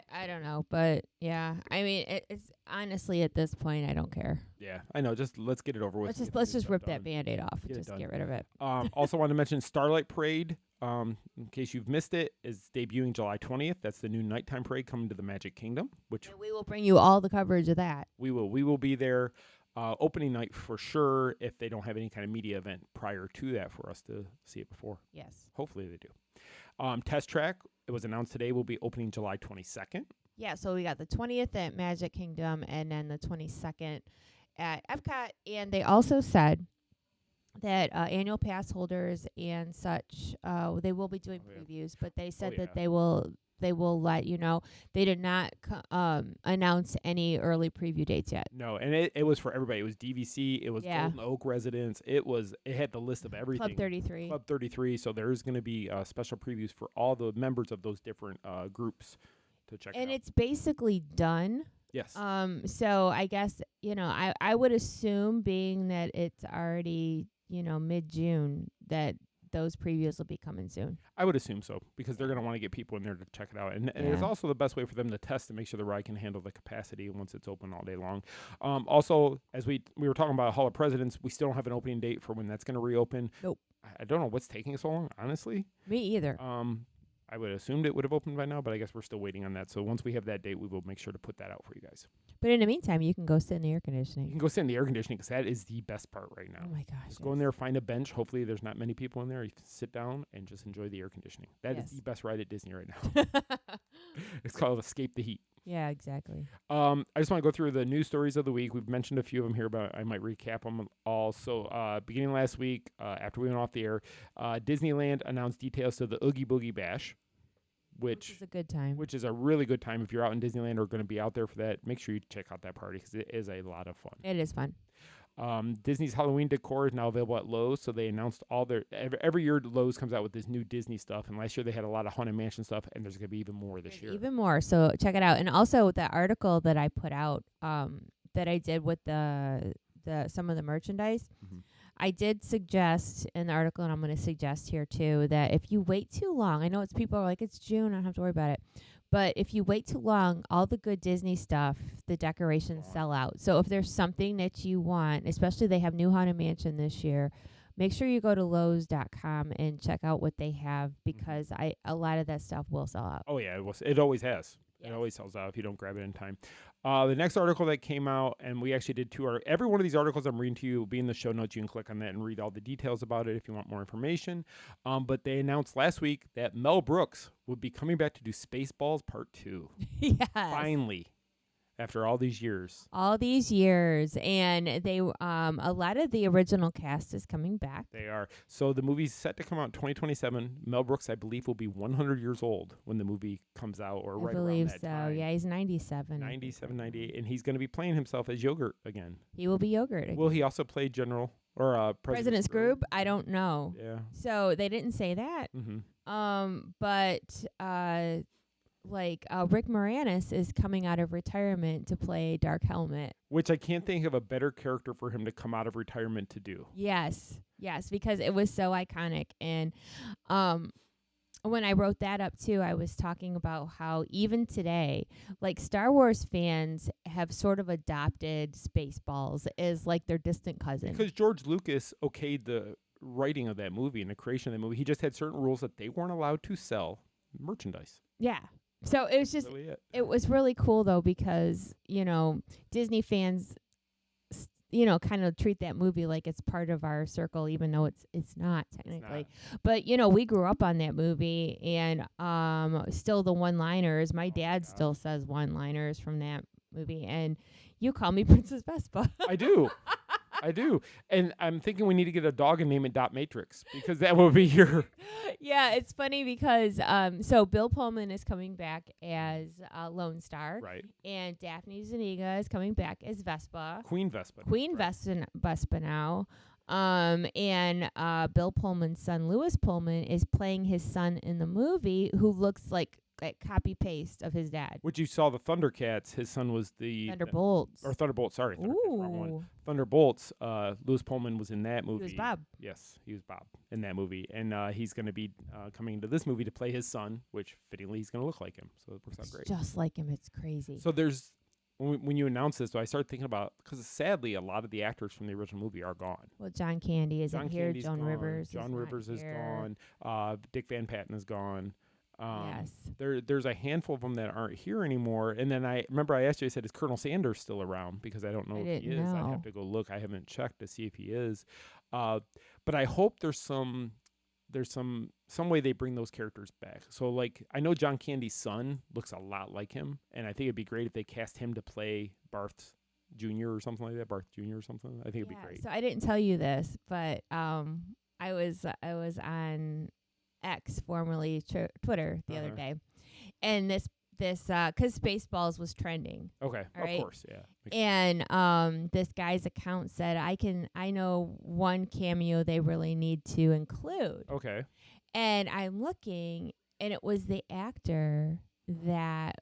Speaker 2: I don't know, but yeah, I mean, it's honestly at this point, I don't care.
Speaker 1: yeah, I know. Just let's get it over with.
Speaker 2: Let's just rip that Band-Aid off.
Speaker 1: Get it
Speaker 2: Just
Speaker 1: done.
Speaker 2: get rid of it.
Speaker 1: Also wanted to mention Starlight Parade. In case you've missed it, is debuting July 20th. That's the new nighttime parade coming to the Magic Kingdom, which
Speaker 2: And we will bring you all the coverage of that.
Speaker 1: we will be there opening night for sure if they don't have any kind of media event prior to that for us to see it before.
Speaker 2: Yes.
Speaker 1: Hopefully they do. Test Track, it was announced today, will be opening July 22nd.
Speaker 2: Yeah, so we got the 20th at Magic Kingdom and then the 22nd at Epcot. And they also said that annual pass holders and such, they will be doing previews, but they said that they will let you know. They did not announce any early preview dates yet.
Speaker 1: No, and it was for everybody. It was DVC, it was Golden Oak residents, it had the list of everything.
Speaker 2: Club 33.
Speaker 1: Club 33, so there's going to be special previews for all the members of those different groups to check
Speaker 2: And
Speaker 1: out.
Speaker 2: it's basically done.
Speaker 1: Yes.
Speaker 2: So I guess, I would assume being that it's already, mid-June that those previews will be coming soon.
Speaker 1: I would assume so because they're going to want to get people in there to check it out. And it's also the best way for them to test and make sure the ride can handle the capacity once it's open all day long. Also, as we were talking about Hall of Presidents, we still don't have an opening date for when that's going to reopen.
Speaker 2: Nope.
Speaker 1: I don't know what's taking so long, honestly.
Speaker 2: Me either.
Speaker 1: I would have assumed it would have opened by now, but I guess we're still waiting on that. So once we have that date, we will make sure to put that out for you guys.
Speaker 2: But in the meantime, you can go sit in the air conditioning.
Speaker 1: You can go sit in the air conditioning because that is the best part right now.
Speaker 2: Oh, my gosh.
Speaker 1: Just go in there, find a bench. Hopefully there's not many people in there. You can sit down and just enjoy the air conditioning. That is the best ride at Disney right now. It's called Escape the Heat.
Speaker 2: Yeah, exactly.
Speaker 1: I just want to go through the news stories of the week. We've mentioned a few of them here, but I might recap them all. So beginning last week, after we went off the air, Disneyland announced details to the Oogie Boogie Bash. Which
Speaker 2: is a good time.
Speaker 1: Which is a really good time. If you're out in Disneyland or going to be out there for that, make sure you check out that party because it is a lot of fun.
Speaker 2: It is fun.
Speaker 1: Disney's Halloween decor is now available at Lowe's. So they announced all their every year Lowe's comes out with this new Disney stuff. And last year they had a lot of Haunted Mansion stuff, and there's going to be even more this year.
Speaker 2: Even more. So check it out. And also the article that I put out that I did with the some of the merchandise.
Speaker 1: Mm-hmm.
Speaker 2: I did suggest in the article, and I'm going to suggest here too, that if you wait too long, I know it's people are like, it's June, I don't have to worry about it. But if you wait too long, all the good Disney stuff, the decorations sell out. So if there's something that you want, especially they have new Haunted Mansion this year, make sure you go to Lowe's.com and check out what they have because a lot of that stuff will sell out.
Speaker 1: Oh, yeah, it always has. Yes. It always sells out if you don't grab it in time. The next article that came out, and we actually did every one of these articles I'm reading to you will be in the show notes. You can click on that and read all the details about it if you want more information. But they announced last week that Mel Brooks would be coming back to do Spaceballs Part 2.
Speaker 2: Yes.
Speaker 1: Finally. after all these years.
Speaker 2: All these years, and they a lot of the original cast is coming back.
Speaker 1: They are. So the movie's set to come out in 2027. Mel Brooks, I believe, will be 100 years old when the movie comes out, or
Speaker 2: I
Speaker 1: right
Speaker 2: believe
Speaker 1: around that
Speaker 2: so.
Speaker 1: time.
Speaker 2: Yeah, he's 97. I think.
Speaker 1: 97, 98, and he's going to be playing himself as Yogurt again.
Speaker 2: He will be Yogurt again.
Speaker 1: Will he also play General or
Speaker 2: President Scroob? I don't know.
Speaker 1: Yeah.
Speaker 2: So they didn't say that.
Speaker 1: Mm-hmm.
Speaker 2: But Rick Moranis is coming out of retirement to play Dark Helmet.
Speaker 1: Which I can't think of a better character for him to come out of retirement to do.
Speaker 2: Yes, because it was so iconic. And when I wrote that up too, I was talking about how even today, like Star Wars fans have sort of adopted Spaceballs as like their distant cousin.
Speaker 1: Because George Lucas okayed the writing of that movie and the creation of that movie. He just had certain rules that they weren't allowed to sell merchandise.
Speaker 2: Yeah. So it was just,
Speaker 1: Really
Speaker 2: it was really cool though, because, Disney fans, kind of treat that movie like it's part of our circle, even though it's not technically. But, we grew up on that movie, and still the one-liners. My dad still says one-liners from that movie, and you call me Princess Vespa.
Speaker 1: I do. And I'm thinking we need to get a dog and name it Dot Matrix, because that will be your...
Speaker 2: Yeah, it's funny because so Bill Pullman is coming back as Lone Star.
Speaker 1: Right.
Speaker 2: And Daphne Zuniga is coming back as Vespa.
Speaker 1: Queen Vespa.
Speaker 2: Vespa now. And Bill Pullman's son, Lewis Pullman, is playing his son in the movie, who looks like copy-paste of his dad.
Speaker 1: Which you saw the Thundercats. His son was the...
Speaker 2: Thunderbolts.
Speaker 1: Thunderbolts, sorry. Wrong one.
Speaker 2: Ooh.
Speaker 1: Thunderbolts. Lewis Pullman was in that movie.
Speaker 2: He was Bob.
Speaker 1: Yes, he was Bob in that movie. And he's going to be coming into this movie to play his son, which fittingly he's going to look like him. So it works out great.
Speaker 2: Just like him. It's crazy.
Speaker 1: So there's... When you announce this, though, I started thinking about... Because sadly, a lot of the actors from the original movie are gone.
Speaker 2: Well, John Candy isn't here. Joan
Speaker 1: gone.
Speaker 2: Rivers
Speaker 1: John Rivers is gone. Dick Van Patten is gone.
Speaker 2: Yes.
Speaker 1: There's a handful of them that aren't here anymore. And then I remember I asked you, I said, is Colonel Sanders still around? Because I don't know if he is. I'd have to go look. I haven't checked to see if he is. But I hope there's some way they bring those characters back. So, like, I know John Candy's son looks a lot like him, and I think it'd be great if they cast him to play Barth Jr. or something like that. Barth Jr. or something. I think it'd be great.
Speaker 2: So I didn't tell you this, but I was on X, formerly Twitter, the other day, and this because Spaceballs was trending.
Speaker 1: Okay,
Speaker 2: right?
Speaker 1: Of course, yeah.
Speaker 2: And this guy's account said, I know one cameo they really need to include.
Speaker 1: Okay.
Speaker 2: And I'm looking, and it was the actor that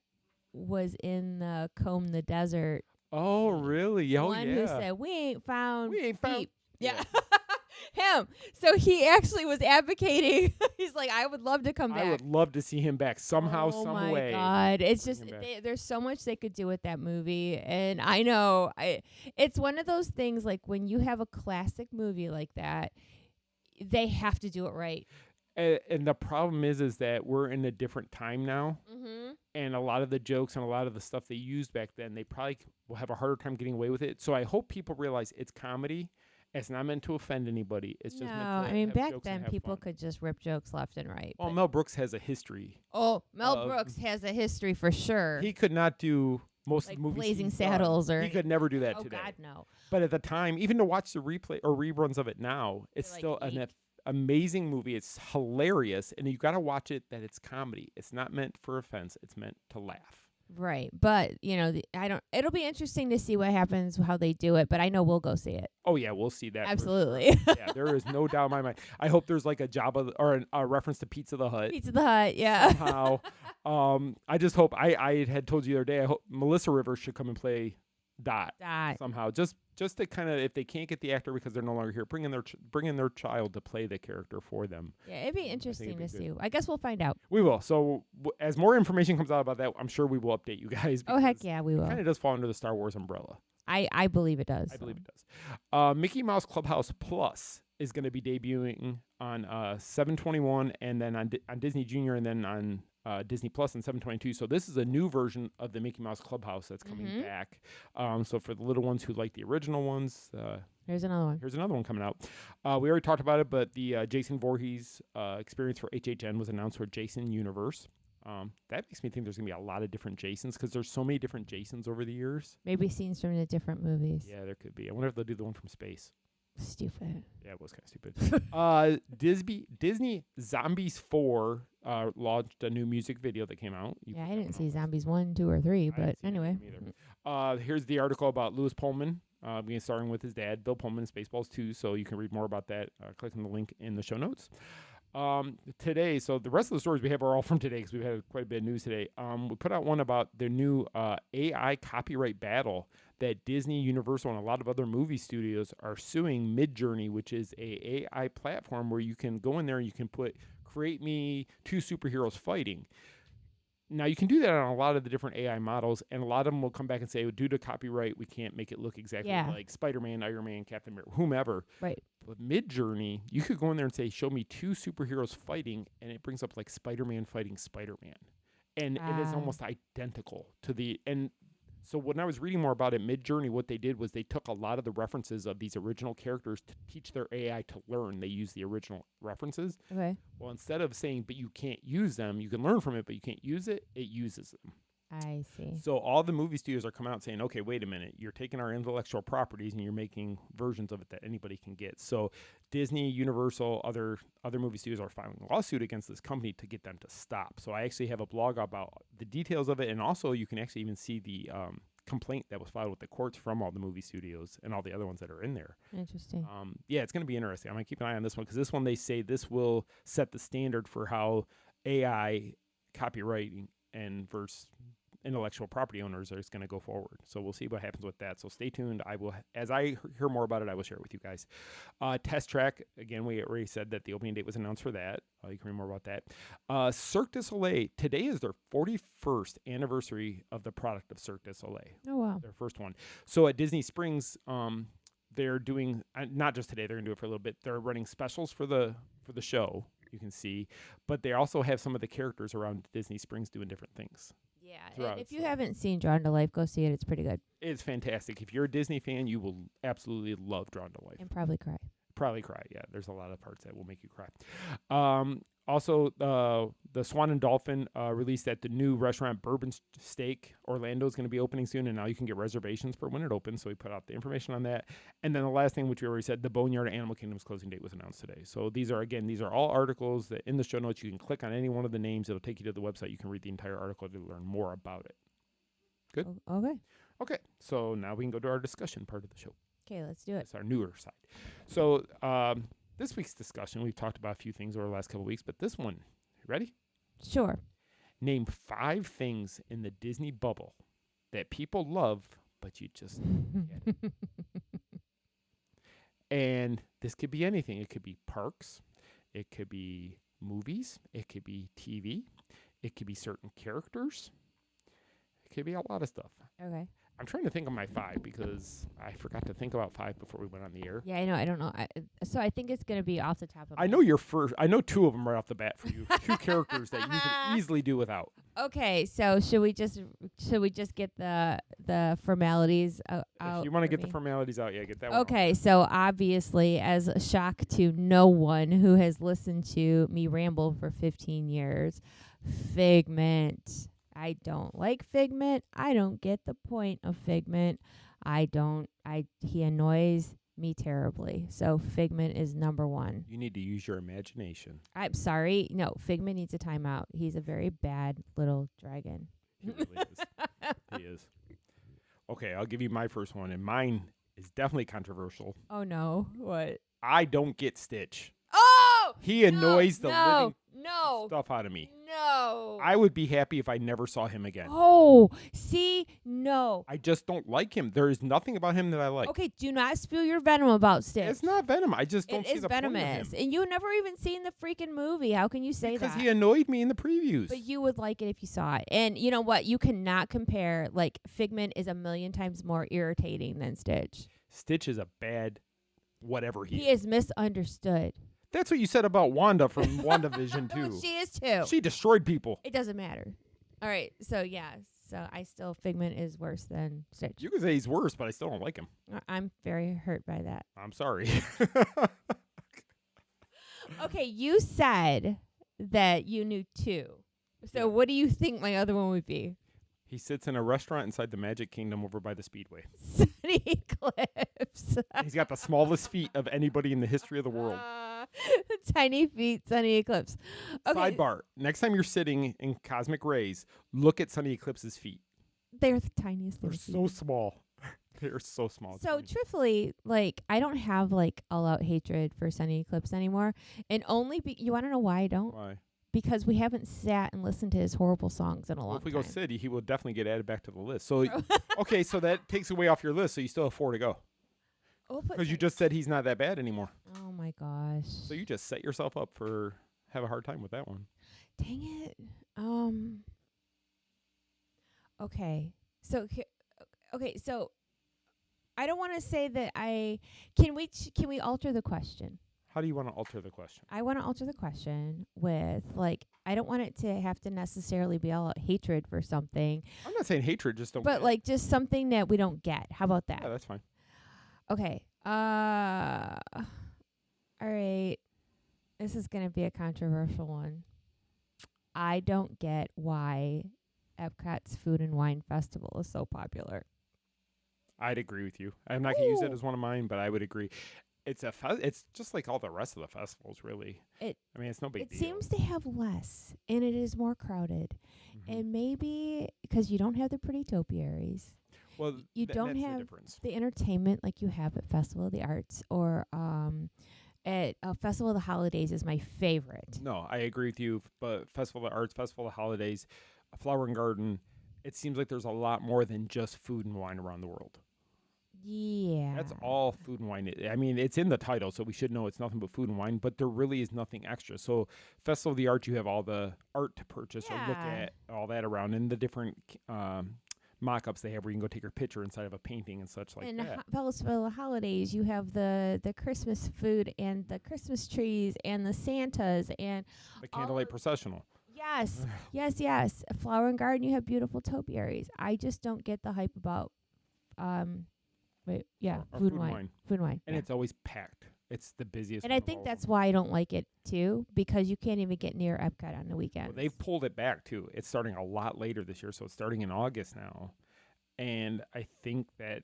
Speaker 2: was in the Comb the Desert.
Speaker 1: Oh, really? Oh,
Speaker 2: one who said, we ain't found Beep. Yeah. Him. So he actually was advocating. He's like, I would love to come back.
Speaker 1: I would love to see him back somehow, some way.
Speaker 2: Oh, my God. It's just, there's so much they could do with that movie. And I know, it's one of those things, like, when you have a classic movie like that, they have to do it right.
Speaker 1: And the problem is that we're in a different time now.
Speaker 2: Mm-hmm.
Speaker 1: And a lot of the jokes and a lot of the stuff they used back then, they probably will have a harder time getting away with it. So I hope people realize it's comedy. It's not meant to offend anybody. It's just meant to have
Speaker 2: back
Speaker 1: jokes
Speaker 2: then
Speaker 1: and have
Speaker 2: people
Speaker 1: fun.
Speaker 2: could just rip jokes left and right.
Speaker 1: Well, Mel Brooks has a history.
Speaker 2: Oh, Mel Brooks has a history for sure.
Speaker 1: He could not do most
Speaker 2: like
Speaker 1: of the movies.
Speaker 2: Blazing Saddles, or
Speaker 1: he could never do that today.
Speaker 2: Oh God, no.
Speaker 1: But at the time, even to watch the replay or reruns of it now, it's
Speaker 2: like
Speaker 1: still an amazing movie. It's hilarious, and you got to watch it that it's comedy. It's not meant for offense. It's meant to laugh.
Speaker 2: Right, but it'll be interesting to see what happens, how they do it, but I know we'll go see it.
Speaker 1: Oh yeah, we'll see that.
Speaker 2: Absolutely.
Speaker 1: Sure. Yeah, there is no doubt in my mind. I hope there's like a Jabba or a reference to Pizza the Hut.
Speaker 2: Pizza the Hut, yeah.
Speaker 1: Somehow. I just hope, I had told you the other day, I hope Melissa Rivers should come and play Dot. Somehow. Just to kind of, if they can't get the actor because they're no longer here, bring in their child to play the character for them.
Speaker 2: Yeah, it'd be interesting to see. I guess we'll find out.
Speaker 1: We will. So as more information comes out about that, I'm sure we will update you guys.
Speaker 2: Oh, heck yeah, we will.
Speaker 1: It kind of does fall under the Star Wars umbrella.
Speaker 2: I believe it does.
Speaker 1: I believe it does. Mickey Mouse Clubhouse Plus is going to be debuting on 7/21, and then on Disney Junior, and then on Disney Plus and 7/22. So this is a new version of the Mickey Mouse Clubhouse that's coming back. So for the little ones who like the original ones,
Speaker 2: here's another one.
Speaker 1: Here's another one coming out. We already talked about it, but the Jason Voorhees experience for HHN was announced for Jason Universe. That makes me think there's going to be a lot of different Jasons because there's so many different Jasons over the years.
Speaker 2: Maybe scenes from the different movies.
Speaker 1: Yeah, there could be. I wonder if they'll do the one from space.
Speaker 2: Stupid.
Speaker 1: Yeah, it was kind of stupid. Disney Zombies 4 launched a new music video that came out.
Speaker 2: Yeah, I didn't see Zombies 1, 2, or 3, but anyway.
Speaker 1: Here's the article about Lewis Pullman, starting with his dad, Bill Pullman, in Spaceballs 2, so you can read more about that. Click on the link in the show notes. Today, so the rest of the stories we have are all from today because we've had quite a bit of news today. We put out one about their new AI copyright battle that Disney, Universal, and a lot of other movie studios are suing Midjourney, which is a AI platform where you can go in there and you can create me 2 superheroes fighting. Now, you can do that on a lot of the different AI models, and a lot of them will come back and say, due to copyright, we can't make it look exactly like Spider-Man, Iron Man, Captain America, whomever.
Speaker 2: Right.
Speaker 1: But Midjourney, you could go in there and say, show me 2 superheroes fighting, and it brings up like Spider-Man fighting Spider-Man. And it is almost identical to the... And so when I was reading more about it, Midjourney, what they did was they took a lot of the references of these original characters to teach their AI to learn. They use the original references.
Speaker 2: Okay.
Speaker 1: Well, instead of saying, but you can't use them, you can learn from it, but you can't use it, it uses them.
Speaker 2: I see.
Speaker 1: So all the movie studios are coming out saying, okay, wait a minute, you're taking our intellectual properties and you're making versions of it that anybody can get. So Disney, Universal, other movie studios are filing a lawsuit against this company to get them to stop. So I actually have a blog about the details of it, and also you can actually even see the complaint that was filed with the courts from all the movie studios and all the other ones that are in there.
Speaker 2: Interesting.
Speaker 1: Yeah, it's going to be interesting. I'm going to keep an eye on this one because this one, they say this will set the standard for how AI copywriting and versus intellectual property owners is going to go forward. So we'll see what happens with that. So stay tuned. I will, as I hear more about it, I will share it with you guys. Test Track, again, we already said that the opening date was announced for that. You can read more about that. Cirque du Soleil, today is their 41st anniversary of the product of Cirque du Soleil.
Speaker 2: Oh, wow.
Speaker 1: Their first one. So at Disney Springs, they're doing, not just today, they're going to do it for a little bit. They're running specials for the show, you can see, but they also have some of the characters around Disney Springs doing different things.
Speaker 2: Yeah, and if you haven't seen Drawn to Life, go see it. It's pretty good.
Speaker 1: It's fantastic. If you're a Disney fan, you will absolutely love Drawn to Life.
Speaker 2: And probably cry.
Speaker 1: Probably cry, yeah. There's a lot of parts that will make you cry. Also, the Swan and Dolphin released that the new restaurant Bourbon Steak Orlando is going to be opening soon, and now you can get reservations for when it opens, so we put out the information on that. And then the last thing, which we already said, the Boneyard Animal Kingdom's closing date was announced today. So these are all articles that in the show notes, you can click on any one of the names. It'll take you to the website. You can read the entire article to learn more about it. Good?
Speaker 2: Okay.
Speaker 1: Okay, so now we can go to our discussion part of the show.
Speaker 2: Okay, let's do it.
Speaker 1: It's our newer side. So this week's discussion, we've talked about a few things over the last couple of weeks, but this one, you ready?
Speaker 2: Sure.
Speaker 1: Name 5 things in the Disney bubble that people love, but you just don't get it. And this could be anything. It could be parks. It could be movies. It could be TV. It could be certain characters. It could be a lot of stuff.
Speaker 2: Okay.
Speaker 1: I'm trying to think of my 5 because I forgot to think about 5 before we went on the air.
Speaker 2: Yeah, I know. I don't know. So I think it's going to be off the top of my
Speaker 1: I know your first. I know 2 of them right off the bat for you. 2 characters that you can easily do without.
Speaker 2: Okay, so should we just get the formalities out?
Speaker 1: If you want to get the formalities out, yeah, get that one.
Speaker 2: Okay, so obviously, as a shock to no one who has listened to me ramble for 15 years, Figment. I don't like Figment. I don't get the point of Figment. He annoys me terribly. So Figment is number 1.
Speaker 1: You need to use your imagination.
Speaker 2: I'm sorry. No, Figment needs a timeout. He's a very bad little dragon.
Speaker 1: He really is. He is. Okay, I'll give you my first one, and mine is definitely controversial.
Speaker 2: Oh, no. What?
Speaker 1: I don't get Stitch.
Speaker 2: Oh!
Speaker 1: He annoys the living
Speaker 2: No.
Speaker 1: stuff out of me.
Speaker 2: No.
Speaker 1: I would be happy if I never saw him again.
Speaker 2: Oh, see? No.
Speaker 1: I just don't like him. There is nothing about him that I like.
Speaker 2: Okay, do not spill your venom about Stitch.
Speaker 1: It's not venom. I just don't see the point of him.
Speaker 2: It is venomous. And you never even seen the freaking movie. How can you say that?
Speaker 1: Because he annoyed me in the previews.
Speaker 2: But you would like it if you saw it. And you know what? You cannot compare. Like, Figment is a million times more irritating than Stitch.
Speaker 1: Stitch is a bad whatever he is.
Speaker 2: He is misunderstood.
Speaker 1: That's what you said about Wanda from WandaVision, too.
Speaker 2: She is, too.
Speaker 1: She destroyed people.
Speaker 2: It doesn't matter. All right. So, yeah. So, Figment is worse than Stitch.
Speaker 1: You can say he's worse, but I still don't like him.
Speaker 2: I'm very hurt by that.
Speaker 1: I'm sorry.
Speaker 2: Okay. You said that you knew 2. So what do you think my other one would be?
Speaker 1: He sits in a restaurant inside the Magic Kingdom over by the Speedway.
Speaker 2: Sunny Eclipse.
Speaker 1: He's got the smallest feet of anybody in the history of the world.
Speaker 2: Tiny feet, Sunny Eclipse. Okay.
Speaker 1: Sidebar. Next time you're sitting in cosmic rays, look at Sunny Eclipse's feet.
Speaker 2: They're the tiniest
Speaker 1: They're
Speaker 2: little
Speaker 1: so
Speaker 2: feet.
Speaker 1: small. They're so small. It's
Speaker 2: So
Speaker 1: funny.
Speaker 2: truthfully, like I don't have like all out hatred for Sunny Eclipse anymore. And only you want to know why I don't?
Speaker 1: Why?
Speaker 2: Because we haven't sat and listened to his horrible songs in a long
Speaker 1: Well, if we
Speaker 2: time.
Speaker 1: go city, he will definitely get added back to the list. So, okay, so that takes away off your list. So you still have 4 to go. Because you just said he's not that bad anymore.
Speaker 2: Oh my gosh.
Speaker 1: So you just set yourself up for have a hard time with that one.
Speaker 2: Dang it. Okay. So so I don't want to say that can we alter the question?
Speaker 1: How do you want to alter the question?
Speaker 2: I want to alter the question with like I don't want it to have to necessarily be all out hatred for something.
Speaker 1: I'm not saying hatred, just don't.
Speaker 2: But like just something that we don't get. How about that?
Speaker 1: Yeah, that's fine.
Speaker 2: Okay. All right. This is going to be a controversial one. I don't get why Epcot's Food and Wine Festival is so popular.
Speaker 1: I'd agree with you. I'm not going to use it as one of mine, but I would agree. It's it's just like all the rest of the festivals, really. I mean, it's no big deal.
Speaker 2: It seems to have less, and it is more crowded. And maybe because you don't have the pretty topiaries.
Speaker 1: Well,
Speaker 2: you don't
Speaker 1: that's
Speaker 2: have
Speaker 1: the difference.
Speaker 2: the entertainment like you have at Festival of the Arts or at Festival of the Holidays is my favorite.
Speaker 1: No, I agree with you. But Festival of the Arts, Festival of the Holidays, Flower and Garden, it seems like there's a lot more than just food and wine around the world.
Speaker 2: Yeah.
Speaker 1: That's all food and wine. I mean, it's in the title, so we should know it's nothing but food and wine, but there really is nothing extra. So Festival of the Arts, you have all the art to purchase or look at, all that around, and the different mock-ups they have where you can go take your picture inside of a painting and such like that.
Speaker 2: Festival of Holidays, you have the Christmas food and the Christmas trees and the Santas and
Speaker 1: The candlelight processional.
Speaker 2: Yes, yes. Flower and Garden, you have beautiful topiaries. I just don't get the hype about
Speaker 1: Or
Speaker 2: food and wine. Food and wine.
Speaker 1: And it's always packed. It's the busiest.
Speaker 2: And I think that's why I don't like it too, because you can't even get near Epcot on the weekend.
Speaker 1: Well, they've pulled it back too. It's starting a lot later this year, so it's starting in August now. And I think that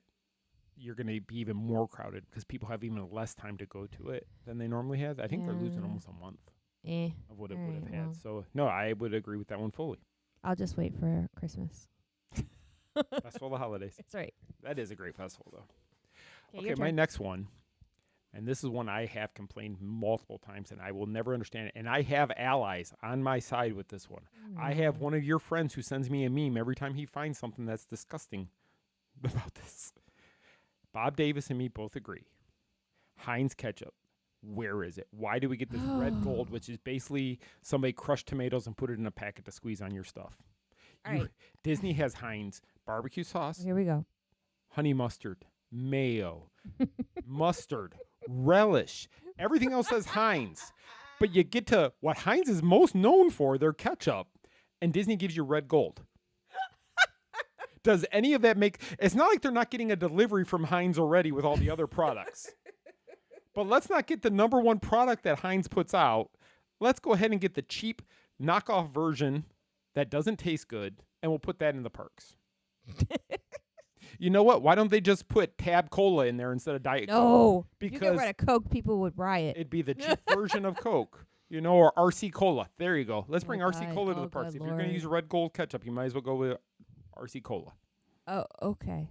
Speaker 1: you're going to be even more crowded because people have even less time to go to it than they normally have. I think they're losing almost a month of what it would have had. So, no, I would agree with that one fully.
Speaker 2: I'll just wait for Christmas.
Speaker 1: Festival of the Holidays.
Speaker 2: That's right.
Speaker 1: That is a great festival, though.
Speaker 2: Okay,
Speaker 1: Okay, my next one, and this is one I have complained multiple times, and I will never understand it. And I have allies on my side with this one. I have one of your friends who sends me a meme every time he finds something that's disgusting about this. Bob Davis and me both agree. Heinz ketchup. Where is it? Why do we get this red gold, which is basically somebody crushed tomatoes and put it in a packet to squeeze on your stuff?
Speaker 2: All right.
Speaker 1: Disney has Heinz barbecue sauce,
Speaker 2: Here we go.
Speaker 1: honey mustard, mayo, mustard, relish. Everything else says Heinz. But you get to what Heinz is most known for, their ketchup, and Disney gives you red gold. Does any of that make... It's not like they're not getting a delivery from Heinz already with all the other products. But let's not get the number one product that Heinz puts out. Let's go ahead and get the cheap knockoff version that doesn't taste good, and we'll put that in the parks. You know what? Why don't they just put Tab Cola in there instead of Diet Coke?
Speaker 2: No.
Speaker 1: Because
Speaker 2: you get rid of Coke, people would riot.
Speaker 1: it'd be the cheap version of Coke, you know, or RC Cola. There you go. Let's bring RC
Speaker 2: God.
Speaker 1: Cola to
Speaker 2: Oh,
Speaker 1: the parks.
Speaker 2: good
Speaker 1: If you're going to
Speaker 2: Lord.
Speaker 1: use red gold ketchup, you might as well go with RC Cola.
Speaker 2: Oh, okay.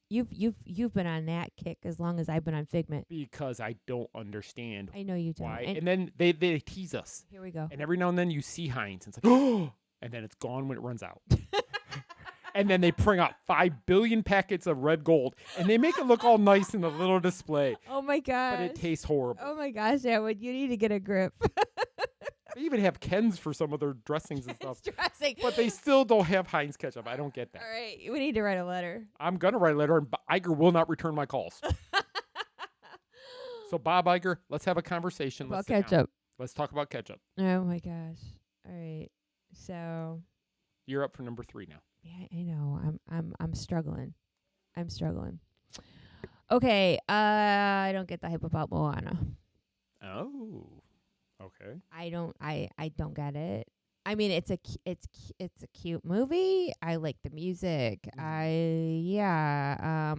Speaker 2: You've been on that kick as long as I've been on Figment.
Speaker 1: Because I don't understand
Speaker 2: I know you don't.
Speaker 1: why.
Speaker 2: And
Speaker 1: And then they tease us.
Speaker 2: here we go.
Speaker 1: And every now and then you see Heinz. And it's like, oh, and then it's gone when it runs out. And then they bring out 5 billion packets of red gold, and they make it look all nice in a little display.
Speaker 2: Oh my gosh.
Speaker 1: But it tastes horrible.
Speaker 2: Oh my gosh, Edward, you need to get a grip.
Speaker 1: They even have Ken's for some of their dressings and stuff.
Speaker 2: Dressing.
Speaker 1: But they still don't have Heinz ketchup. I don't get that.
Speaker 2: All right, we need to write a letter.
Speaker 1: I'm going to write a letter, and Iger will not return my calls. So, Bob Iger, let's have a conversation.
Speaker 2: About
Speaker 1: Let's sit down.
Speaker 2: ketchup.
Speaker 1: Let's talk about ketchup.
Speaker 2: Oh my gosh. All right. So
Speaker 1: You're up for number 3 now.
Speaker 2: yeah, I know. I'm struggling. I'm struggling. Okay, I don't get the hype about Moana.
Speaker 1: Oh, okay.
Speaker 2: I don't get it. I mean, it's a cute movie. I like the music.
Speaker 1: Mm-hmm.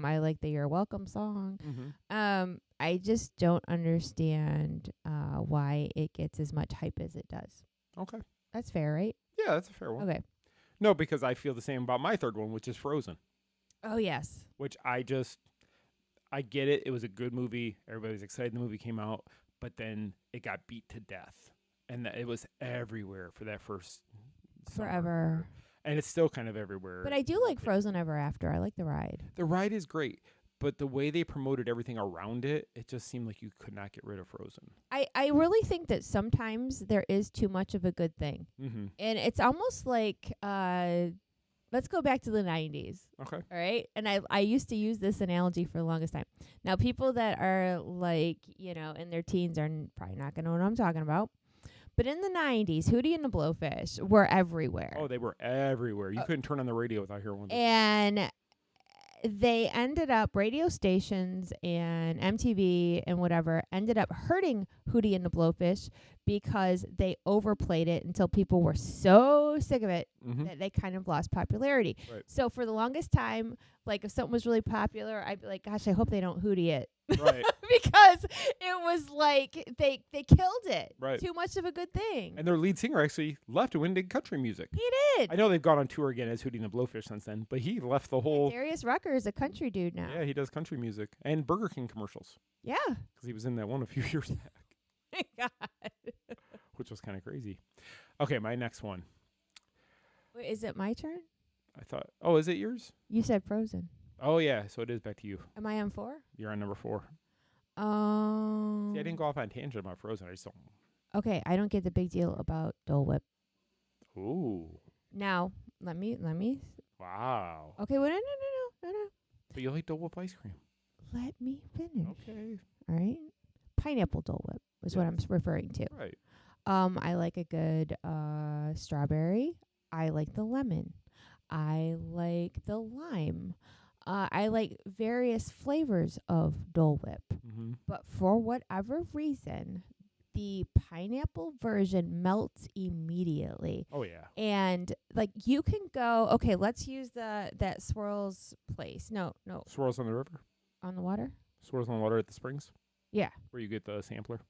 Speaker 2: I like the "You're Welcome" song.
Speaker 1: Mm-hmm.
Speaker 2: I just don't understand why it gets as much hype as it does.
Speaker 1: Okay.
Speaker 2: That's fair, right?
Speaker 1: Yeah, that's a fair one.
Speaker 2: Okay.
Speaker 1: No, because I feel the same about my third one, which is Frozen.
Speaker 2: Oh yes.
Speaker 1: Which I get it. It was a good movie. Everybody was excited the movie came out, but then it got beat to death. And it was everywhere for that first summer.
Speaker 2: Forever.
Speaker 1: And it's still kind of everywhere.
Speaker 2: But I do like Frozen Ever After. I like the ride.
Speaker 1: The ride is great, but the way they promoted everything around it, it just seemed like you could not get rid of Frozen.
Speaker 2: I really think that sometimes there is too much of a good thing.
Speaker 1: Mm-hmm.
Speaker 2: And it's almost like let's go back to the 90s.
Speaker 1: Okay.
Speaker 2: All right? And I used to use this analogy for the longest time. Now, people that are like, in their teens are probably not going to know what I'm talking about. But in the 90s, Hootie and the Blowfish were everywhere.
Speaker 1: Oh, they were everywhere. You couldn't turn on the radio without hearing one.
Speaker 2: And they ended up, radio stations and MTV and whatever, ended up hurting Hootie and the Blowfish because they overplayed it until people were so sick of it that they kind of lost popularity.
Speaker 1: Right.
Speaker 2: So for the longest time, like if something was really popular, I'd be like, gosh, I hope they don't Hootie it.
Speaker 1: Right.
Speaker 2: Because it was like they killed it.
Speaker 1: Right.
Speaker 2: Too much of a good thing.
Speaker 1: And their lead singer actually left and went into country music.
Speaker 2: He did.
Speaker 1: I know they've gone on tour again as Hootie and the Blowfish since then, but he left the whole...
Speaker 2: Darius Rucker is a country dude now.
Speaker 1: Yeah, he does country music and Burger King commercials.
Speaker 2: Yeah.
Speaker 1: Because he was in that one a few years back.
Speaker 2: My God.
Speaker 1: Which was kind of crazy. Okay, my next one.
Speaker 2: Wait, is it my turn?
Speaker 1: I thought... Oh, is it yours?
Speaker 2: You said Frozen.
Speaker 1: Oh, yeah, so it is back to you.
Speaker 2: Am I on 4?
Speaker 1: You're on number 4. See, I didn't go off on a tangent about Frozen. I just don't...
Speaker 2: Okay, I don't get the big deal about Dole Whip.
Speaker 1: Ooh.
Speaker 2: Now, let me.
Speaker 1: Wow.
Speaker 2: Okay, well, no.
Speaker 1: But you like Dole Whip ice cream.
Speaker 2: Let me finish.
Speaker 1: Okay.
Speaker 2: All right. Pineapple Dole Whip is what I'm referring to.
Speaker 1: Right.
Speaker 2: I like a good strawberry. I like the lemon. I like the lime. I like various flavors of Dole Whip.
Speaker 1: Mm-hmm.
Speaker 2: But for whatever reason, the pineapple version melts immediately.
Speaker 1: Oh, yeah.
Speaker 2: And like you can go, okay, let's use that Swirls place. No.
Speaker 1: Swirls on the river?
Speaker 2: On the water?
Speaker 1: Swirls on the water at the springs?
Speaker 2: Yeah.
Speaker 1: Where you get the sampler?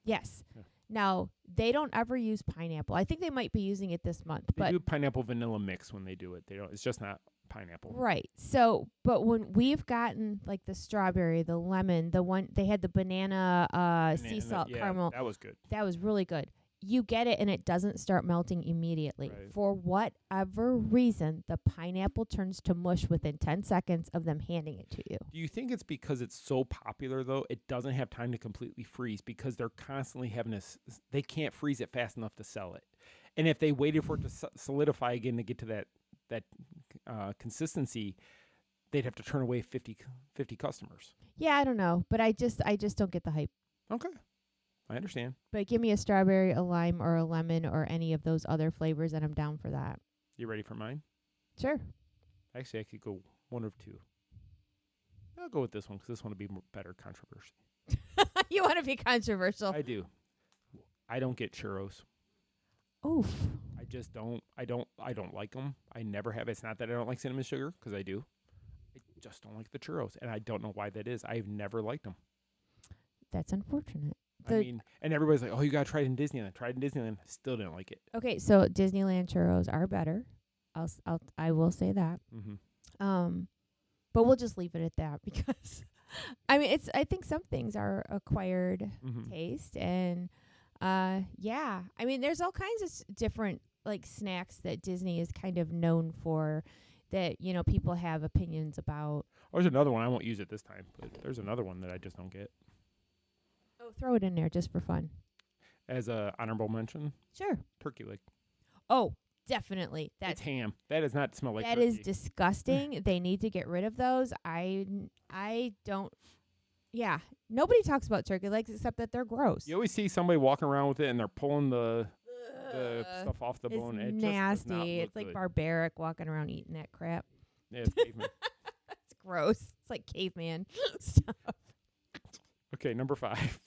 Speaker 2: Yes.
Speaker 1: Yeah.
Speaker 2: Now, they don't ever use pineapple. I think they might be using it this month.
Speaker 1: They do pineapple vanilla mix when they do it. They don't. It's just not pineapple.
Speaker 2: Right. So, but when we've gotten like the strawberry, the lemon, the one they had the banana sea salt caramel.
Speaker 1: That was good.
Speaker 2: That was really good. You get it and it doesn't start melting immediately.
Speaker 1: Right.
Speaker 2: For whatever reason, the pineapple turns to mush within 10 seconds of them handing it to you.
Speaker 1: Do you think it's because it's so popular, though, it doesn't have time to completely freeze because they're constantly having to, they can't freeze it fast enough to sell it. And if they waited for it to solidify again to get to that consistency, they'd have to turn away 50 customers.
Speaker 2: Yeah, I don't know, but I just don't get the hype.
Speaker 1: Okay. I understand.
Speaker 2: But give me a strawberry, a lime, or a lemon, or any of those other flavors, and I'm down for that.
Speaker 1: You ready for mine?
Speaker 2: Sure.
Speaker 1: Actually, I could go one of two. I'll go with this one because this one would be better controversy.
Speaker 2: You want to be controversial?
Speaker 1: I do. I don't get churros.
Speaker 2: Oof.
Speaker 1: I just don't. I don't like them. I never have. It's not that I don't like cinnamon sugar because I do. I just don't like the churros, and I don't know why that is. I've never liked them.
Speaker 2: That's unfortunate.
Speaker 1: I mean, and everybody's like, "Oh, you gotta try it in Disneyland." Tried it in Disneyland, still didn't like it.
Speaker 2: Okay, so Disneyland churros are better. I will say that.
Speaker 1: Mm-hmm.
Speaker 2: But we'll just leave it at that because, I mean, I think some things are acquired taste, and yeah, I mean, there's all kinds of different like snacks that Disney is kind of known for that people have opinions about.
Speaker 1: There's another one. I won't use it this time, but there's another one that I just don't get.
Speaker 2: Oh, throw it in there just for fun.
Speaker 1: As a honorable mention.
Speaker 2: Sure.
Speaker 1: Turkey leg.
Speaker 2: Oh, definitely.
Speaker 1: That's ham. That does not smell like
Speaker 2: that
Speaker 1: turkey.
Speaker 2: Is disgusting. They need to get rid of those. I don't. Yeah, nobody talks about turkey legs except that they're gross.
Speaker 1: You always see somebody walking around with it and they're pulling the stuff off the
Speaker 2: it's
Speaker 1: bone.
Speaker 2: It's
Speaker 1: nasty.
Speaker 2: nasty. It's like
Speaker 1: good.
Speaker 2: barbaric walking around eating that crap.
Speaker 1: Yeah, it's caveman.
Speaker 2: It's gross. It's like caveman stuff.
Speaker 1: Okay, number 5.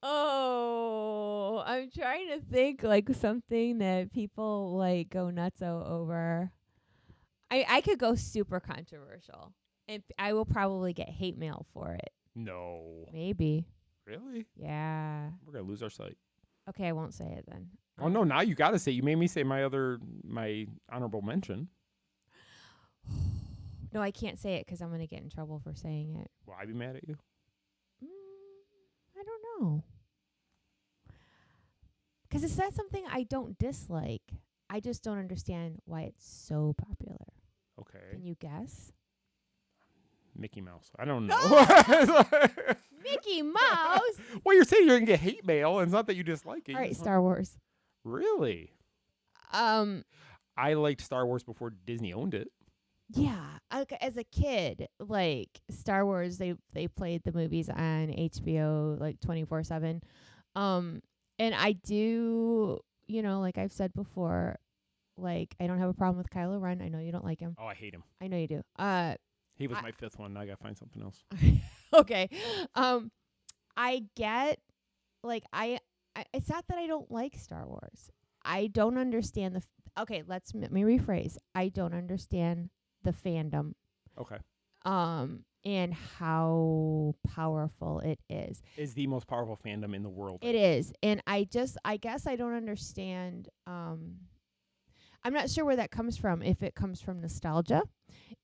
Speaker 2: Oh, I'm trying to think like something that people like go nuts over. I could go super controversial, and I will probably get hate mail for it.
Speaker 1: No.
Speaker 2: Maybe.
Speaker 1: Really?
Speaker 2: Yeah.
Speaker 1: We're gonna lose our sight.
Speaker 2: Okay, I won't say it then.
Speaker 1: Oh no! Now you gotta say. You made me say my honorable mention.
Speaker 2: No, I can't say it because I'm gonna get in trouble for saying it.
Speaker 1: Will I be mad at you?
Speaker 2: I don't know. Because it's not something I don't dislike. I just don't understand why it's so popular.
Speaker 1: Okay.
Speaker 2: Can you guess?
Speaker 1: Mickey Mouse. I don't know.
Speaker 2: Mickey Mouse?
Speaker 1: Well, you're saying you're gonna get hate mail, and it's not that you dislike it.
Speaker 2: All right, Star Wars.
Speaker 1: Really? I liked Star Wars before Disney owned it.
Speaker 2: Yeah, as a kid, like Star Wars, they played the movies on HBO like 24/7. And I do, like I've said before, like I don't have a problem with Kylo Ren. I know you don't like him.
Speaker 1: Oh, I hate him.
Speaker 2: I know you do.
Speaker 1: He was my fifth one. Now I gotta find something else.
Speaker 2: Okay. I get like I it's not that I don't like Star Wars. I don't understand okay, let me rephrase. I don't understand the fandom.
Speaker 1: Okay.
Speaker 2: And how powerful it is.
Speaker 1: Is the most powerful fandom in the world.
Speaker 2: It is. And I guess I don't understand I'm not sure where that comes from. If it comes from nostalgia,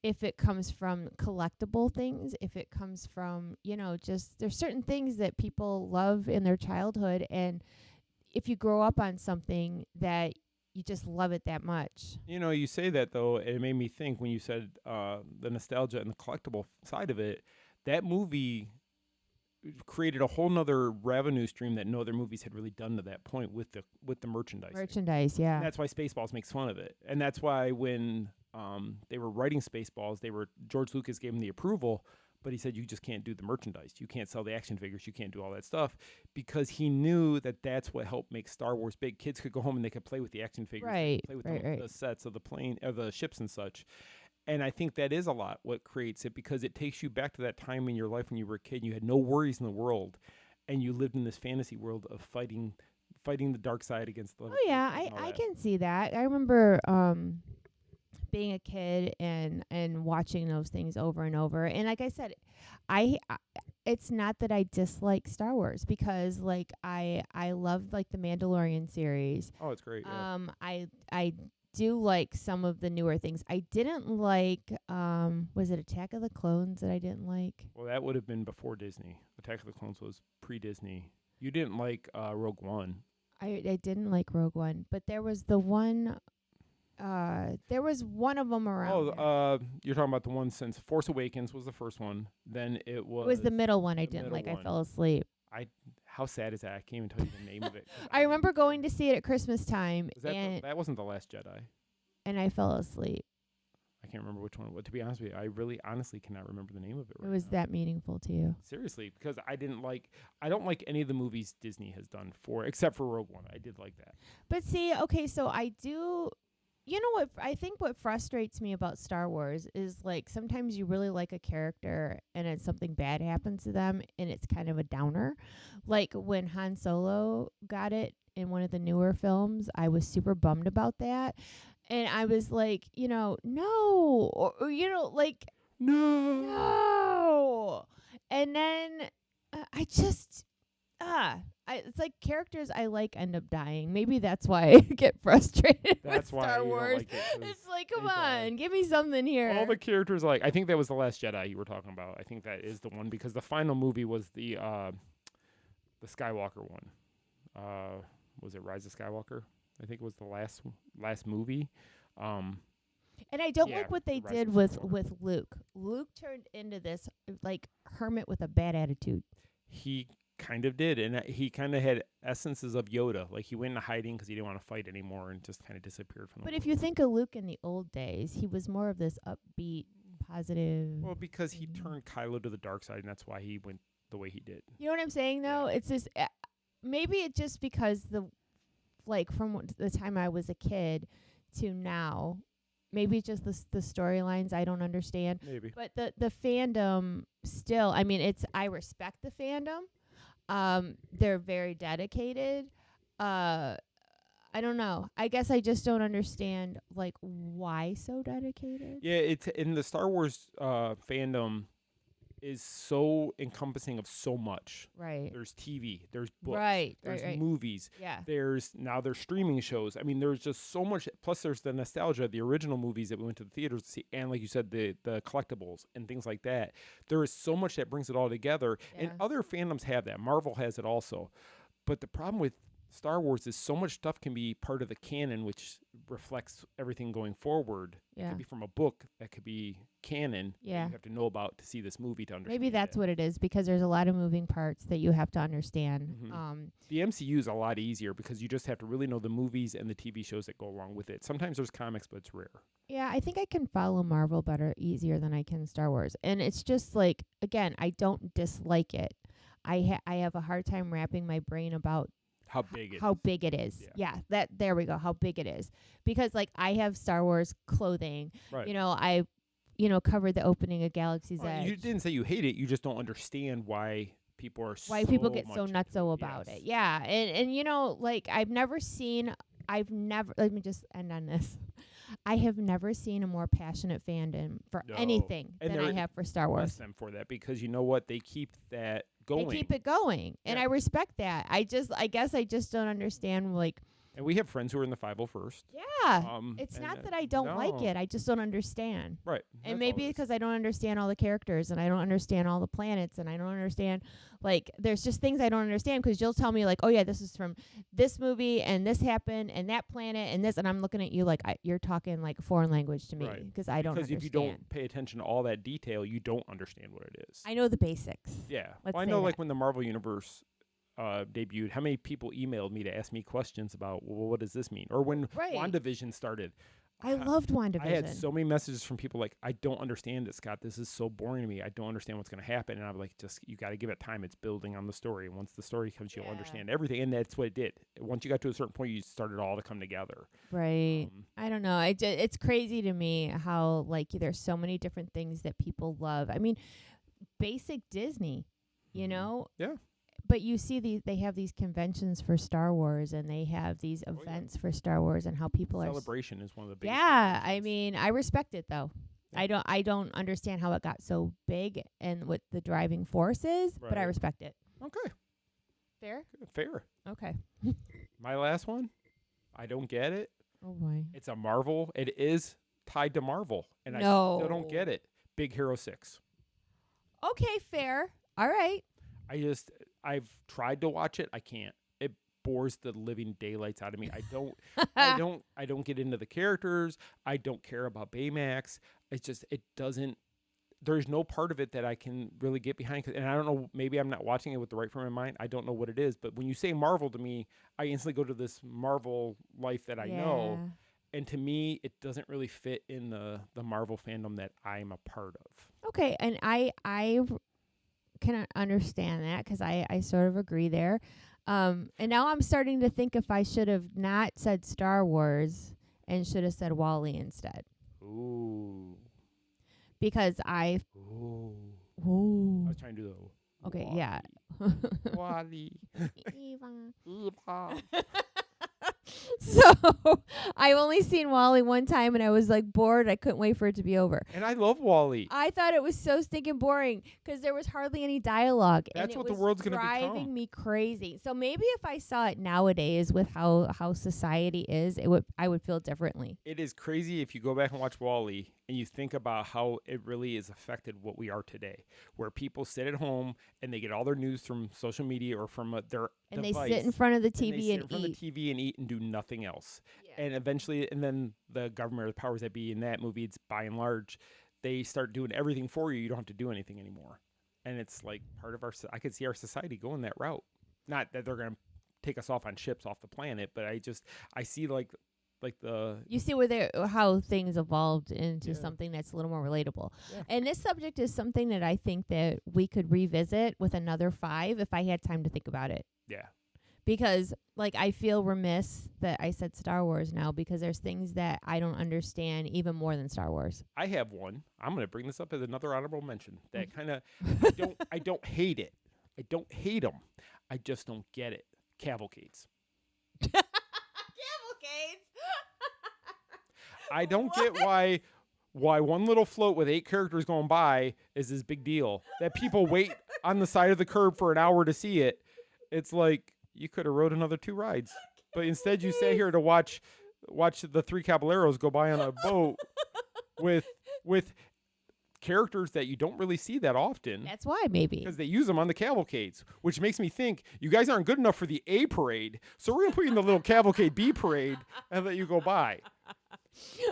Speaker 2: if it comes from collectible things, if it comes from, just there's certain things that people love in their childhood. And if you grow up on something that you just love it that much.
Speaker 1: You say that, though, it made me think when you said the nostalgia and the collectible side of it, that movie created a whole nother revenue stream that no other movies had really done to that point with the merchandise.
Speaker 2: Merchandise, yeah.
Speaker 1: And that's why Spaceballs makes fun of it. And that's why when they were writing Spaceballs, George Lucas gave them the approval, but he said you just can't do the merchandise. You can't sell the action figures. You can't do all that stuff because he knew that that's what helped make Star Wars big. Kids could go home and they could play with the action figures,
Speaker 2: right?
Speaker 1: Play with the sets of the plane, or the ships and such. And I think that is a lot what creates it because it takes you back to that time in your life when you were a kid and you had no worries in the world, and you lived in this fantasy world of fighting the dark side against the.
Speaker 2: Oh yeah, I can see that. I remember being a kid and watching those things over and over. And like I said, I it's not that I dislike Star Wars because like I love like the Mandalorian series.
Speaker 1: Oh, it's great. Yeah.
Speaker 2: I do like some of the newer things. I didn't like was it Attack of the Clones that I didn't like?
Speaker 1: Well, that would have been before Disney. Attack of the Clones was pre-Disney. You didn't like Rogue One.
Speaker 2: I didn't like Rogue One, but there was the one there was one of them around.
Speaker 1: Oh, you're talking about the one since Force Awakens was the first one. Then it was
Speaker 2: the middle one I didn't like. I fell asleep.
Speaker 1: How sad is that? I can't even tell you the name of it.
Speaker 2: I remember going to see it at Christmas time.
Speaker 1: That wasn't The Last Jedi.
Speaker 2: And I fell asleep.
Speaker 1: I can't remember which one. But to be honest with you, I really honestly cannot remember the name of it right
Speaker 2: now. It was that meaningful to you?
Speaker 1: Seriously, because I don't like any of the movies Disney has done except for Rogue One. I did like that.
Speaker 2: But see, okay, so I do. You know what? I think what frustrates me about Star Wars is like sometimes you really like a character and then something bad happens to them and it's kind of a downer. Like when Han Solo got it in one of the newer films, I was super bummed about that. And I was like, no, or like, no. And then I just, it's like characters I like end up dying. Maybe that's why I get frustrated with Star Wars. Like it's like, come on, give me something here.
Speaker 1: All the characters, I think that was The Last Jedi you were talking about. I think that is the one because the final movie was the Skywalker one. Was it Rise of Skywalker? I think it was the last movie.
Speaker 2: And I don't like what they did with Luke. Luke turned into this like hermit with a bad attitude.
Speaker 1: He kind of did, and he kind of had essences of Yoda. Like he went into hiding because he didn't want to fight anymore, and just kind of disappeared from.
Speaker 2: But if you think of Luke in the old days, he was more of this upbeat, positive.
Speaker 1: Well, because he turned Kylo to the dark side, and that's why he went the way he did.
Speaker 2: You know what I'm saying, though? Yeah. It's just maybe it's just because from the time I was a kid to now. Maybe it's just the storylines I don't understand.
Speaker 1: Maybe.
Speaker 2: But the fandom still, I mean, I respect the fandom. They're very dedicated. I don't know. I guess I just don't understand like why so dedicated.
Speaker 1: Yeah, it's in the Star Wars fandom is so encompassing of so much.
Speaker 2: Right.
Speaker 1: There's TV, there's books,
Speaker 2: Right.
Speaker 1: there's
Speaker 2: Right.
Speaker 1: movies,
Speaker 2: Yeah.
Speaker 1: there's streaming shows. I mean, there's just so much. Plus, there's the nostalgia, the original movies that we went to the theaters to see, and like you said, the collectibles and things like that. There is so much that brings it all together, and
Speaker 2: Yeah.
Speaker 1: other fandoms have that. Marvel has it also, but the problem with Star Wars is so much stuff can be part of the canon, which reflects everything going forward. It
Speaker 2: Yeah.
Speaker 1: could be from a book, that could be canon. That
Speaker 2: Yeah.
Speaker 1: you have to know about to see this movie to understand.
Speaker 2: Maybe that's
Speaker 1: it.
Speaker 2: what it is because there's a lot of moving parts that you have to understand.
Speaker 1: Mhm. The MCU is a lot easier because you just have to really know the movies and the TV shows that go along with it. Sometimes there's comics, but it's rare.
Speaker 2: Yeah, I think I can follow Marvel easier than I can Star Wars. And it's just like, again, I don't dislike it. I have a hard time wrapping my brain about
Speaker 1: How big it
Speaker 2: how
Speaker 1: is.
Speaker 2: big it is.
Speaker 1: Yeah.
Speaker 2: There we go. How big it is. Because like I have Star Wars clothing.
Speaker 1: Right.
Speaker 2: I covered the opening of Galaxy's
Speaker 1: Well,
Speaker 2: Edge.
Speaker 1: you didn't say you hate it. You just don't understand why people are
Speaker 2: Why
Speaker 1: so
Speaker 2: people get so
Speaker 1: much
Speaker 2: nutso about
Speaker 1: yes.
Speaker 2: it. Yeah. And like let me just end on this. I have never seen a more passionate fandom for
Speaker 1: No.
Speaker 2: anything
Speaker 1: And
Speaker 2: than I
Speaker 1: they're
Speaker 2: have for Star
Speaker 1: Bless
Speaker 2: Wars.
Speaker 1: them for that because you know what? They keep that going.
Speaker 2: They keep it going. And
Speaker 1: Yeah.
Speaker 2: I respect that. I guess I just don't understand like
Speaker 1: And we have friends who are in the 501st.
Speaker 2: yeah. It's
Speaker 1: and,
Speaker 2: not that I don't like
Speaker 1: no.
Speaker 2: it. I just don't understand.
Speaker 1: Right.
Speaker 2: And
Speaker 1: That's all
Speaker 2: maybe
Speaker 1: it is.
Speaker 2: because I don't understand all the characters and I don't understand all the planets and I don't understand like there's just things I don't understand because you'll tell me like, oh yeah, this is from this movie and this happened and that planet and this and I'm looking at you like you're talking like foreign language to me
Speaker 1: Right.
Speaker 2: because I don't
Speaker 1: Because
Speaker 2: understand.
Speaker 1: if you don't pay attention to all that detail, you don't understand what it is.
Speaker 2: I know the basics.
Speaker 1: Yeah.
Speaker 2: Let's
Speaker 1: Well, I
Speaker 2: say
Speaker 1: know
Speaker 2: that.
Speaker 1: like when the Marvel Universe debuted, how many people emailed me to ask me questions about, well, what does this mean? Or when
Speaker 2: Right.
Speaker 1: WandaVision started.
Speaker 2: I loved WandaVision.
Speaker 1: I had so many messages from people like, I don't understand it, Scott. This is so boring to me. I don't understand what's going to happen. And I'm like, just, you got to give it time. It's building on the story. And once the story comes, you'll understand everything. And that's what it did. Once you got to a certain point, you started all to come together.
Speaker 2: Right. I don't know. It's crazy to me how like there's so many different things that people love. I mean, basic Disney, you know?
Speaker 1: Yeah.
Speaker 2: But you see they have these conventions for Star Wars and they have these events for Star Wars and how people
Speaker 1: Celebration is one of the biggest.
Speaker 2: Yeah, I
Speaker 1: conventions.
Speaker 2: mean, I respect it though.
Speaker 1: Yeah.
Speaker 2: I don't understand how it got so big and what the driving force is, but I
Speaker 1: Right.
Speaker 2: respect it.
Speaker 1: Okay.
Speaker 2: Fair?
Speaker 1: Fair.
Speaker 2: Okay.
Speaker 1: My last one, I don't get it.
Speaker 2: Oh boy.
Speaker 1: It's a Marvel. It is tied to Marvel. And I
Speaker 2: No.
Speaker 1: still don't get it. Big Hero 6.
Speaker 2: Okay, fair. All right.
Speaker 1: I've tried to watch it. I can't. It bores the living daylights out of me. I don't I don't get into the characters. I don't care about Baymax. It's just it doesn't there's no part of it that I can really get behind. And I don't know, maybe I'm not watching it with the right frame of mind. I don't know what it is. But when you say Marvel to me, I instantly go to this Marvel life that I know. And to me, it doesn't really fit in the Marvel fandom that I'm a part of.
Speaker 2: Okay, and I can understand that because I sort of agree there. And now I'm starting to think if I should have not said Star Wars and should have said Wall-E instead.
Speaker 1: Ooh.
Speaker 2: Because
Speaker 1: Ooh. I
Speaker 2: Ooh.
Speaker 1: was trying to do the
Speaker 2: Okay, yeah.
Speaker 1: Wally.
Speaker 2: So I've only seen Wall-E one time and I was like bored. I couldn't wait for it to be over.
Speaker 1: And I love Wally.
Speaker 2: I thought it was so stinking boring because there was hardly any dialogue.
Speaker 1: That's
Speaker 2: and
Speaker 1: what
Speaker 2: it
Speaker 1: the
Speaker 2: was
Speaker 1: world's gonna
Speaker 2: driving
Speaker 1: become.
Speaker 2: me crazy. So maybe if I saw it nowadays with how society is, I would feel differently.
Speaker 1: It is crazy if you go back and watch Wall-E and you think about how it really has affected what we are today, where people sit at home and they get all their news from social media or from their
Speaker 2: And
Speaker 1: device,
Speaker 2: they sit in front of the
Speaker 1: and they
Speaker 2: TV
Speaker 1: sit
Speaker 2: and
Speaker 1: in front
Speaker 2: eat.
Speaker 1: of the TV and eat and do nothing else.
Speaker 2: Yeah.
Speaker 1: And eventually, and then the government or the powers that be in that movie, it's by and large, they start doing everything for you. You don't have to do anything anymore. And it's like part of I could see our society going that route. Not that they're going to take us off on ships off the planet, but I see like the
Speaker 2: You see how things evolved into
Speaker 1: Yeah.
Speaker 2: something that's a little more relatable.
Speaker 1: Yeah.
Speaker 2: And this subject is something that I think that we could revisit with another 5 if I had time to think about it.
Speaker 1: yeah.
Speaker 2: Because like I feel remiss that I said Star Wars now because there's things that I don't understand even more than Star Wars.
Speaker 1: I have one. I'm going to bring this up as another honorable mention. That kind of I don't hate it. I don't hate them. I just don't get it. Cavalcades.
Speaker 2: cavalcades.
Speaker 1: I don't get why one little float with 8 characters going by is this big deal. That people wait on the side of the curb for an hour to see it. It's like you could have rode another 2 rides, but instead you sat here to watch the 3 caballeros go by on a boat with characters that you don't really see that often.
Speaker 2: That's why, maybe.
Speaker 1: Because they use them on the cavalcades, which makes me think you guys aren't good enough for the A parade, so we're going to put you in the little cavalcade B parade and let you go by.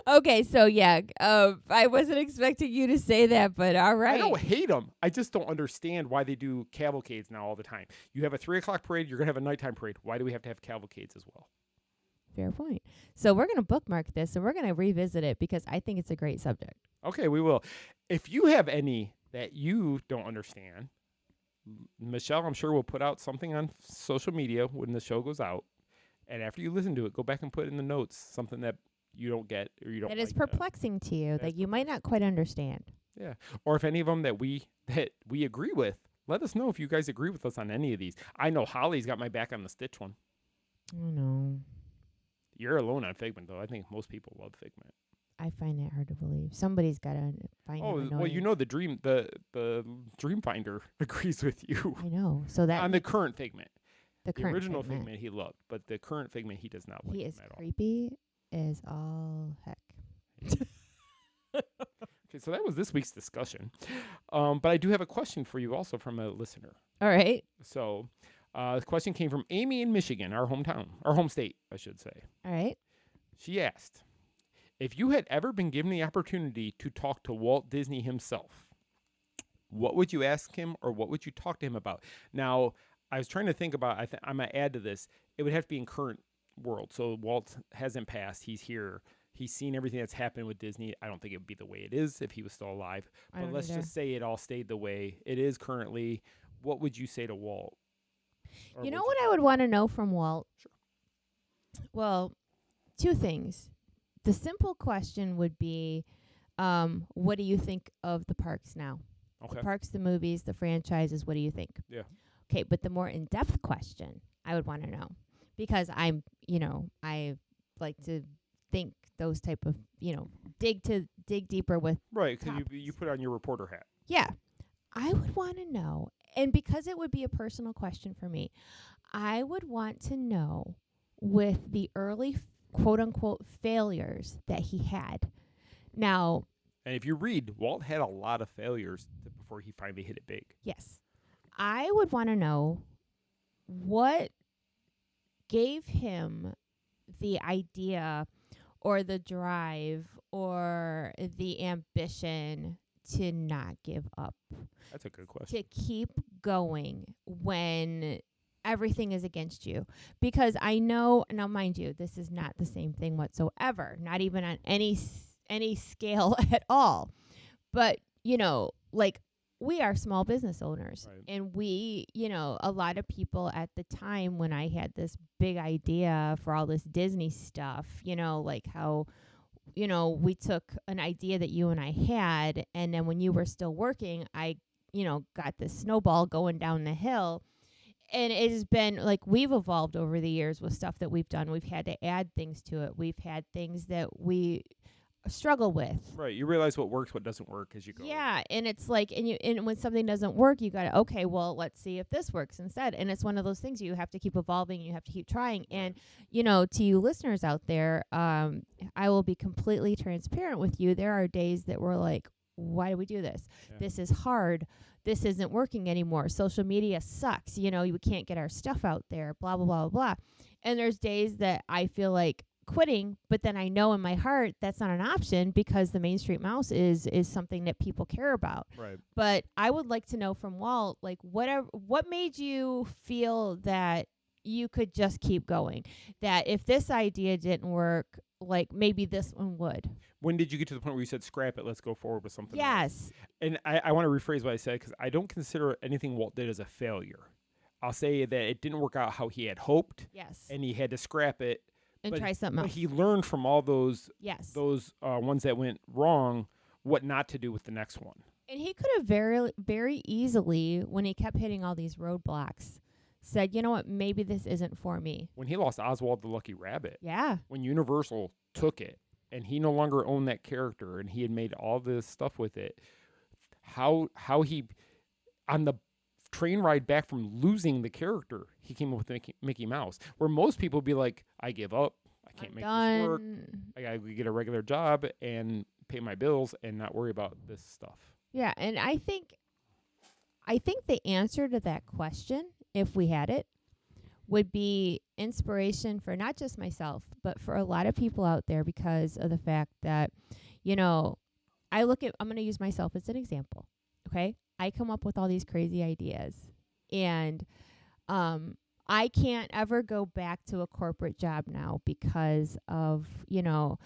Speaker 2: Okay, so yeah, I wasn't expecting you to say that, but all right.
Speaker 1: I don't hate them. I just don't understand why they do cavalcades now all the time. You have a 3 o'clock parade, you're going to have a nighttime parade. Why do we have to have cavalcades as well?
Speaker 2: Fair point. So we're going to bookmark this, and we're going to revisit it because I think it's a great subject.
Speaker 1: Okay, we will. If you have any that you don't understand, Michele, I'm sure will put out something on social media when the show goes out. And after you listen to it, go back and put in the notes something that you don't get or you don't
Speaker 2: That
Speaker 1: like
Speaker 2: is perplexing to you, that you might not quite understand.
Speaker 1: Yeah. Or if any of them that we agree with, let us know if you guys agree with us on any of these. I know Holly's got my back on the Stitch one.
Speaker 2: Oh, no.
Speaker 1: You're alone on Figment, though. I think most people love Figment.
Speaker 2: I find that hard to believe. Somebody's got to find it.
Speaker 1: Oh, well, you know the Dream Finder agrees with you.
Speaker 2: I know. So that
Speaker 1: on the current Figment.
Speaker 2: The
Speaker 1: current original Figment he loved, but the current Figment he does not like.
Speaker 2: He is
Speaker 1: at
Speaker 2: creepy as all heck.
Speaker 1: Okay, so that was this week's discussion. But I do have a question for you also from a listener.
Speaker 2: All right.
Speaker 1: So the question came from Amee in Michigan, our hometown, our home state, I should say.
Speaker 2: All right.
Speaker 1: She asked, if you had ever been given the opportunity to talk to Walt Disney himself, what would you ask him or what would you talk to him about? Now, I was trying to think about, I'm going to add to this. It would have to be in current world. So Walt hasn't passed. He's here. He's seen everything that's happened with Disney. I don't think it would be the way it is if he was still alive. But let's just say it all stayed the way it is currently. What would you say to Walt?
Speaker 2: You know what I would want to know from Walt?
Speaker 1: Sure.
Speaker 2: Well, 2 things. The simple question would be, what do you think of the parks now?
Speaker 1: Okay.
Speaker 2: The parks, the movies, the franchises, what do you think?
Speaker 1: Yeah.
Speaker 2: Okay, but the more in-depth question I would want to know, because I like to think those type of, dig deeper with
Speaker 1: right, because you put on your reporter hat.
Speaker 2: Yeah. I would want to know, and because it would be a personal question for me, I would want to know with the early quote-unquote failures that he had. Now,
Speaker 1: and if you read, Walt had a lot of failures before he finally hit it big.
Speaker 2: Yes. I would want to know what gave him the idea or the drive or the ambition to not give up.
Speaker 1: That's a good question.
Speaker 2: To keep going when everything is against you. Because I know, now mind you, this is not the same thing whatsoever, not even on any scale at all. But, we are small business owners. Right. And we, a lot of people at the time when I had this big idea for all this Disney stuff, like how, we took an idea that you and I had, and then when you were still working, I, got this snowball going down the hill. And it has been like we've evolved over the years with stuff that we've done. We've had to add things to it. We've had things that we struggle with.
Speaker 1: Right. You realize what works, what doesn't work as you go.
Speaker 2: Yeah. And it's like, and when something doesn't work, you got to, okay, well, let's see if this works instead. And it's one of those things you have to keep evolving. You have to keep trying. And, to you listeners out there, I will be completely transparent with you. There are days that we're like, why do we do this? Yeah. This is hard. This isn't working anymore. Social media sucks. We can't get our stuff out there, blah, blah, blah, blah. And there's days that I feel like quitting, but then I know in my heart that's not an option because the Main Street Mouse is something that people care about.
Speaker 1: Right.
Speaker 2: But I would like to know from Walt, like, what made you feel that you could just keep going? That if this idea didn't work, like maybe this one would.
Speaker 1: When did you get to the point where you said, scrap it, let's go forward with something
Speaker 2: Yes.
Speaker 1: else? And I want to rephrase what I said because I don't consider anything Walt did as a failure. I'll say that it didn't work out how he had hoped.
Speaker 2: Yes.
Speaker 1: And he had to scrap it.
Speaker 2: And try something else.
Speaker 1: But he learned from all those ones that went wrong what not to do with the next one.
Speaker 2: And he could have very, very easily, when he kept hitting all these roadblocks, said, you know what, maybe this isn't for me.
Speaker 1: When he lost Oswald the Lucky Rabbit,
Speaker 2: Yeah.
Speaker 1: when Universal took it and he no longer owned that character and he had made all this stuff with it, how he, on the train ride back from losing the character, he came up with Mickey Mouse, where most people would be like, I give up. I can't make this work. I got to get a regular job and pay my bills and not worry about this stuff.
Speaker 2: Yeah, and I think the answer to that question, if we had it, would be inspiration for not just myself, but for a lot of people out there, because of the fact that, you know, I'm going to use myself as an example, okay? I come up with all these crazy ideas, and I can't ever go back to a corporate job now because of, you know,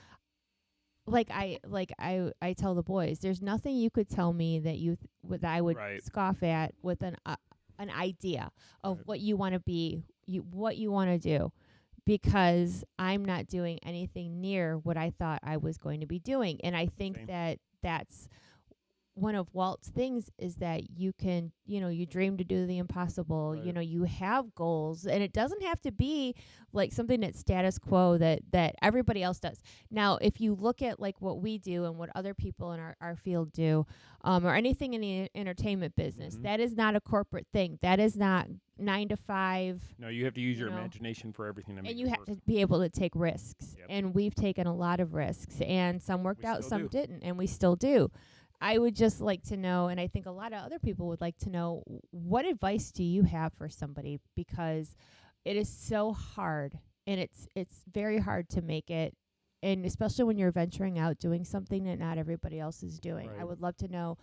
Speaker 2: like I tell the boys, there's nothing you could tell me that that I would scoff at with an idea of what you want to be, what you want to do, because I'm not doing anything near what I thought I was going to be doing. And I think that that's one of Walt's things, is that you can, you know, you dream to do the impossible, you know, you have goals, and it doesn't have to be like something that's status quo that everybody else does. Now, if you look at like what we do and what other people in our field do, or anything in the entertainment business, that is not a corporate thing. That is not 9 to 5.
Speaker 1: No, you have to use your imagination for everything to make it
Speaker 2: you
Speaker 1: work.
Speaker 2: have to be able to take risks. And we've taken a lot of risks, and some worked out, some didn't, and we still do. I would just like to know, and I think a lot of other people would like to know, what advice do you have for somebody? Because it is so hard, and it's very hard to make it, and especially when you're venturing out doing something that not everybody else is doing. I would love to know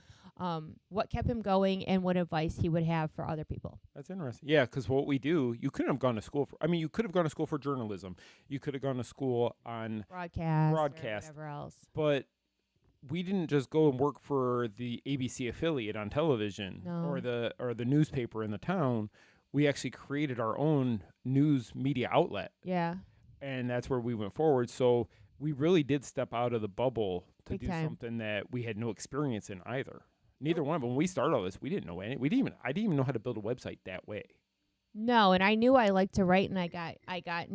Speaker 2: what kept him going and what advice he would have for other people.
Speaker 1: That's interesting. Yeah, because what we do, you couldn't have gone to school for, I mean, you could have gone to school for journalism. You could have gone to school on
Speaker 2: broadcast or whatever else.
Speaker 1: But we didn't just go and work for the ABC affiliate on television or the newspaper in the town. We actually created our own news media outlet.
Speaker 2: Yeah.
Speaker 1: And that's where we went forward. So we really did step out of the bubble to do something that we had no experience in either. Neither one of them. When we started all this, we didn't know any. I didn't even know how to build a website that way.
Speaker 2: No, and I knew I liked to write, and I got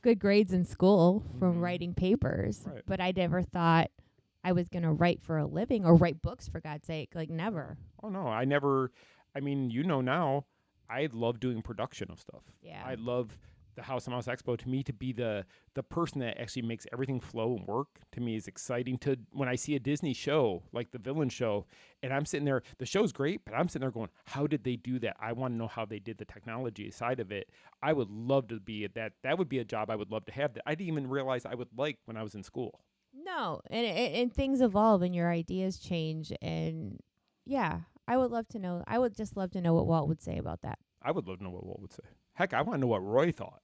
Speaker 2: good grades in school from writing papers, but I never thought I was going to write for a living or write books, for God's sake. Like, never.
Speaker 1: Oh, no. I mean, you know now, I love doing production of stuff.
Speaker 2: Yeah.
Speaker 1: I love the House of Mouse Expo. To me, to be the person that actually makes everything flow and work, to me is exciting. To when I see a Disney show, like the Villain Show, and I'm sitting there, the show's great, but I'm sitting there going, how did they do that? I want to know how they did the technology side of it. I would love to be at that. That would be a job I would love to have that I didn't even realize I would like when I was in school.
Speaker 2: No, and things evolve and your ideas change, and yeah, I would love to know. I would just love to know what Walt would say about that.
Speaker 1: I would love to know what Walt would say. Heck, I want to know what Roy thought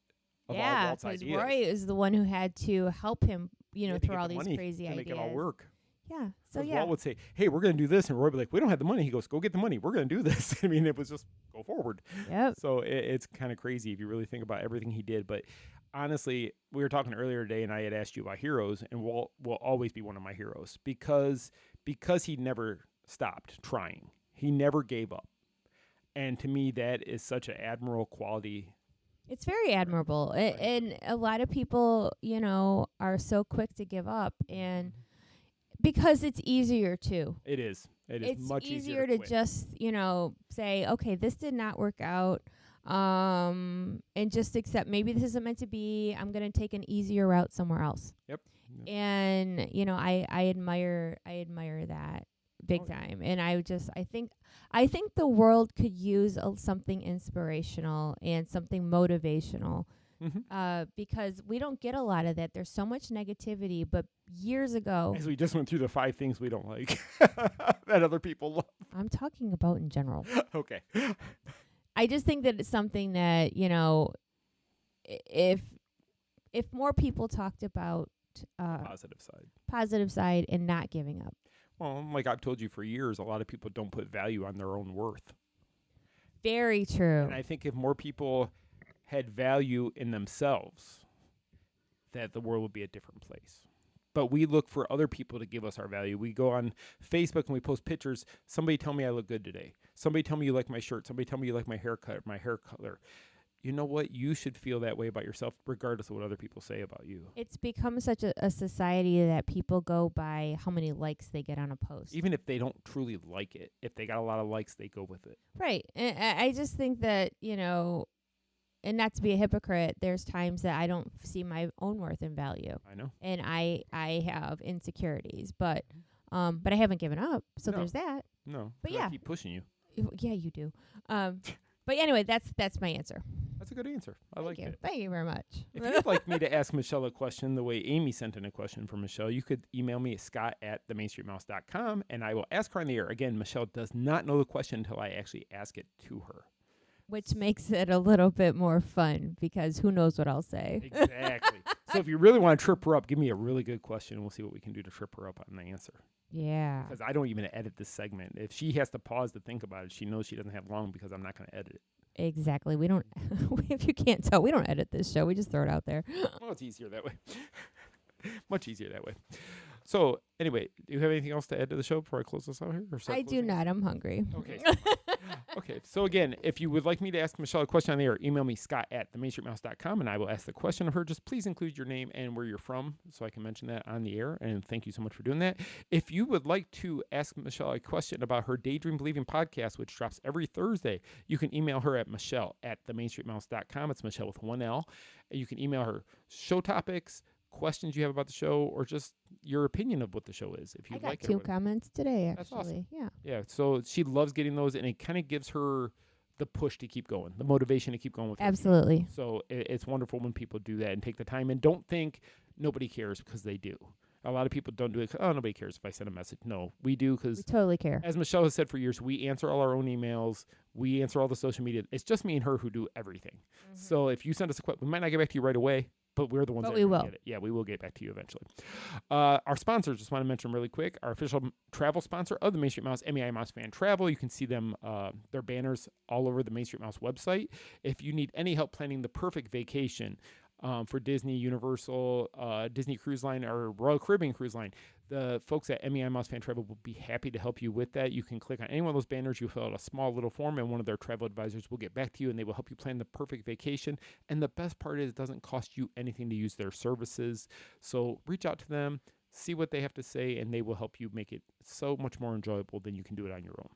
Speaker 1: of all Walt's ideas.
Speaker 2: Yeah, because Roy is the one who had to help him, through all these crazy
Speaker 1: to
Speaker 2: ideas.
Speaker 1: Make it all work.
Speaker 2: Yeah, so
Speaker 1: Walt would say, hey, we're going to do this, and Roy would be like, we don't have the money. He goes, go get the money. We're going to do this. I mean, it was just go forward.
Speaker 2: Yep.
Speaker 1: So it's kind of crazy if you really think about everything he did, but honestly, we were talking earlier today, and I had asked you about heroes, and Walt will always be one of my heroes because he never stopped trying. He never gave up. And to me, that is such an admirable quality.
Speaker 2: It's very admirable. And a lot of people, are so quick to give up, and because it's easier to.
Speaker 1: It is.
Speaker 2: It's
Speaker 1: much
Speaker 2: easier
Speaker 1: to
Speaker 2: quit. Just, say, okay, this did not work out. And just accept maybe this isn't meant to be. I'm going to take an easier route somewhere else.
Speaker 1: Yep.
Speaker 2: And I admire that big time. And I think the world could use something inspirational and something motivational. Because we don't get a lot of that. There's so much negativity, but years ago,
Speaker 1: as we just went through the 5 things we don't like that other people love.
Speaker 2: I'm talking about in general.
Speaker 1: Okay.
Speaker 2: I just think that it's something that, if more people talked about positive side and not giving up.
Speaker 1: Well, like I've told you for years, a lot of people don't put value on their own worth.
Speaker 2: Very true.
Speaker 1: And I think if more people had value in themselves, that the world would be a different place. But we look for other people to give us our value. We go on Facebook and we post pictures. Somebody tell me I look good today. Somebody tell me you like my shirt. Somebody tell me you like my haircut, my hair color. You know what? You should feel that way about yourself regardless of what other people say about you.
Speaker 2: It's become such a society that people go by how many likes they get on a post.
Speaker 1: Even if they don't truly like it, if they got a lot of likes, they go with it.
Speaker 2: Right. And I just think that, you know, and not to be a hypocrite, there's times that I don't see my own worth and value.
Speaker 1: I know.
Speaker 2: And I have insecurities, but I haven't given up. So there's that.
Speaker 1: No.
Speaker 2: But
Speaker 1: I keep pushing you.
Speaker 2: Yeah, you do. But anyway, that's my answer.
Speaker 1: That's a good answer. I like it.
Speaker 2: Thank you very much.
Speaker 1: If you'd like me to ask Michele a question the way Amy sent in a question for Michele, you could email me at scott@themainstreetmouse.com, and I will ask her on the air. Again, Michele does not know the question until I actually ask it to her.
Speaker 2: Which makes it a little bit more fun because who knows what I'll say.
Speaker 1: Exactly. So if you really want to trip her up, give me a really good question, and we'll see what we can do to trip her up on the answer.
Speaker 2: Yeah.
Speaker 1: Because I don't even edit this segment. If she has to pause to think about it, she knows she doesn't have long because I'm not going to edit it.
Speaker 2: Exactly. We don't, if you can't tell, we don't edit this show. We just throw it out there.
Speaker 1: Well, it's easier that way. Much easier that way. So, anyway, do you have anything else to add to the show before I close this out here?
Speaker 2: I do not. I'm hungry.
Speaker 1: Okay. Okay. So, again, if you would like me to ask Michele a question on the air, email me, scott@themainstreetmouse.com, and I will ask the question of her. Just please include your name and where you're from so I can mention that on the air, and thank you so much for doing that. If you would like to ask Michele a question about her Daydream Believing podcast, which drops every Thursday, you can email her at michele@themainstreetmouse.com. It's Michele with one L. And you can email her show topics, questions you have about the show, or just your opinion of what the show is. If you like it.
Speaker 2: I got 2 comments today, actually.
Speaker 1: That's awesome.
Speaker 2: Yeah.
Speaker 1: Yeah. So she loves getting those, and it kind of gives her the push to keep going, the motivation to keep going with it.
Speaker 2: Absolutely.
Speaker 1: So it's wonderful when people do that and take the time and don't think nobody cares, because they do. A lot of people don't do it. Oh, nobody cares if I send a message. No, we do, because
Speaker 2: we totally care.
Speaker 1: As Michele has said for years, we answer all our own emails. We answer all the social media. It's just me and her who do everything. Mm-hmm. So if you send us a question, we might not get back to you right away, but we're the ones that will get it. Yeah, we will get back to you eventually. Our sponsors, just want to mention really quick, our official travel sponsor of the Main Street Mouse, Amee Mouse Fan Travel. You can see them, their banners all over the Main Street Mouse website. If you need any help planning the perfect vacation for Disney, Universal, Disney Cruise Line, or Royal Caribbean Cruise Line, the folks at Amee Mouse Fan Travel will be happy to help you with that. You can click on any one of those banners. You fill out a small little form, and one of their travel advisors will get back to you, and they will help you plan the perfect vacation. And the best part is it doesn't cost you anything to use their services. So reach out to them, see what they have to say, and they will help you make it so much more enjoyable than you can do it on your own.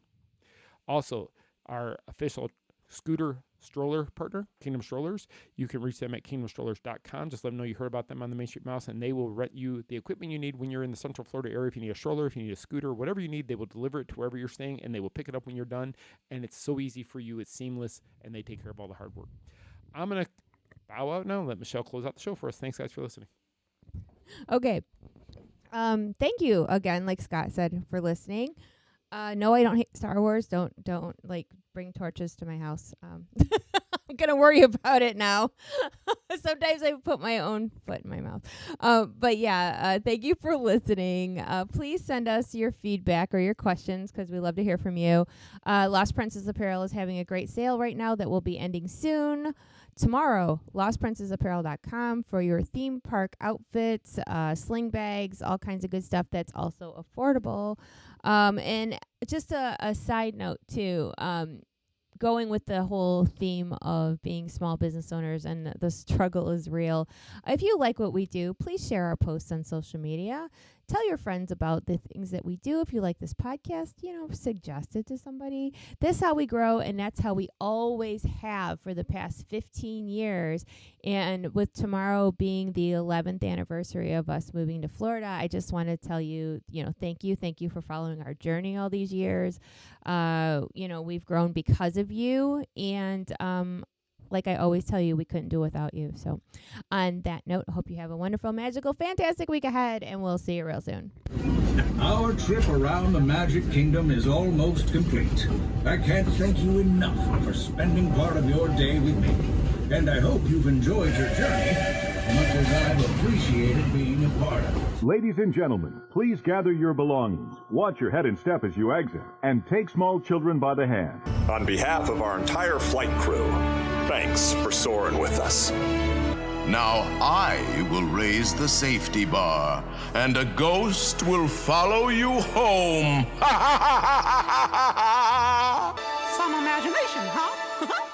Speaker 1: Also, our official scooter stroller partner, Kingdom Strollers. You can reach them at kingdomstrollers.com. Just let them know you heard about them on the Main Street Mouse, and they will rent you the equipment you need when you're in the Central Florida area. If you need a stroller, if you need a scooter, whatever you need, they will deliver it to wherever you're staying, and they will pick it up when you're done. And it's so easy for you. It's seamless, and they take care of all the hard work. I'm going to bow out now and let Michele close out the show for us. Thanks, guys, for listening.
Speaker 2: Okay. Thank you again, like Scott said, for listening. No, I don't hate Star Wars. Don't like bring torches to my house. I'm gonna worry about it now. Sometimes I put my own foot in my mouth. But yeah, thank you for listening. Please send us your feedback or your questions, because we love to hear from you. Lost Princess Apparel is having a great sale right now that will be ending soon. Tomorrow, lostprincessapparel.com for your theme park outfits, sling bags, all kinds of good stuff that's also affordable. And just a side note, too, going with the whole theme of being small business owners and the struggle is real. If you like what we do, please share our posts on social media. Tell your friends about the things that we do. If you like this podcast, suggest it to somebody. That's how we grow, and that's how we always have for the past 15 years. And with tomorrow being the 11th anniversary of us moving to Florida, I just want to tell you, thank you. Thank you for following our journey all these years. We've grown because of you, and like I always tell you, we couldn't do without you. So on that note, I hope you have a wonderful, magical, fantastic week ahead, and we'll see you real soon.
Speaker 10: Our trip around the Magic Kingdom is almost complete. I can't thank you enough for spending part of your day with me. And I hope you've enjoyed your journey as much as I've appreciated being a part of it.
Speaker 11: Ladies and gentlemen, please gather your belongings. Watch your head and step as you exit, and take small children by the hand.
Speaker 6: On behalf of our entire flight crew, thanks for soaring with us.
Speaker 4: Now I will raise the safety bar, and a ghost will follow you home.
Speaker 9: Some imagination, huh?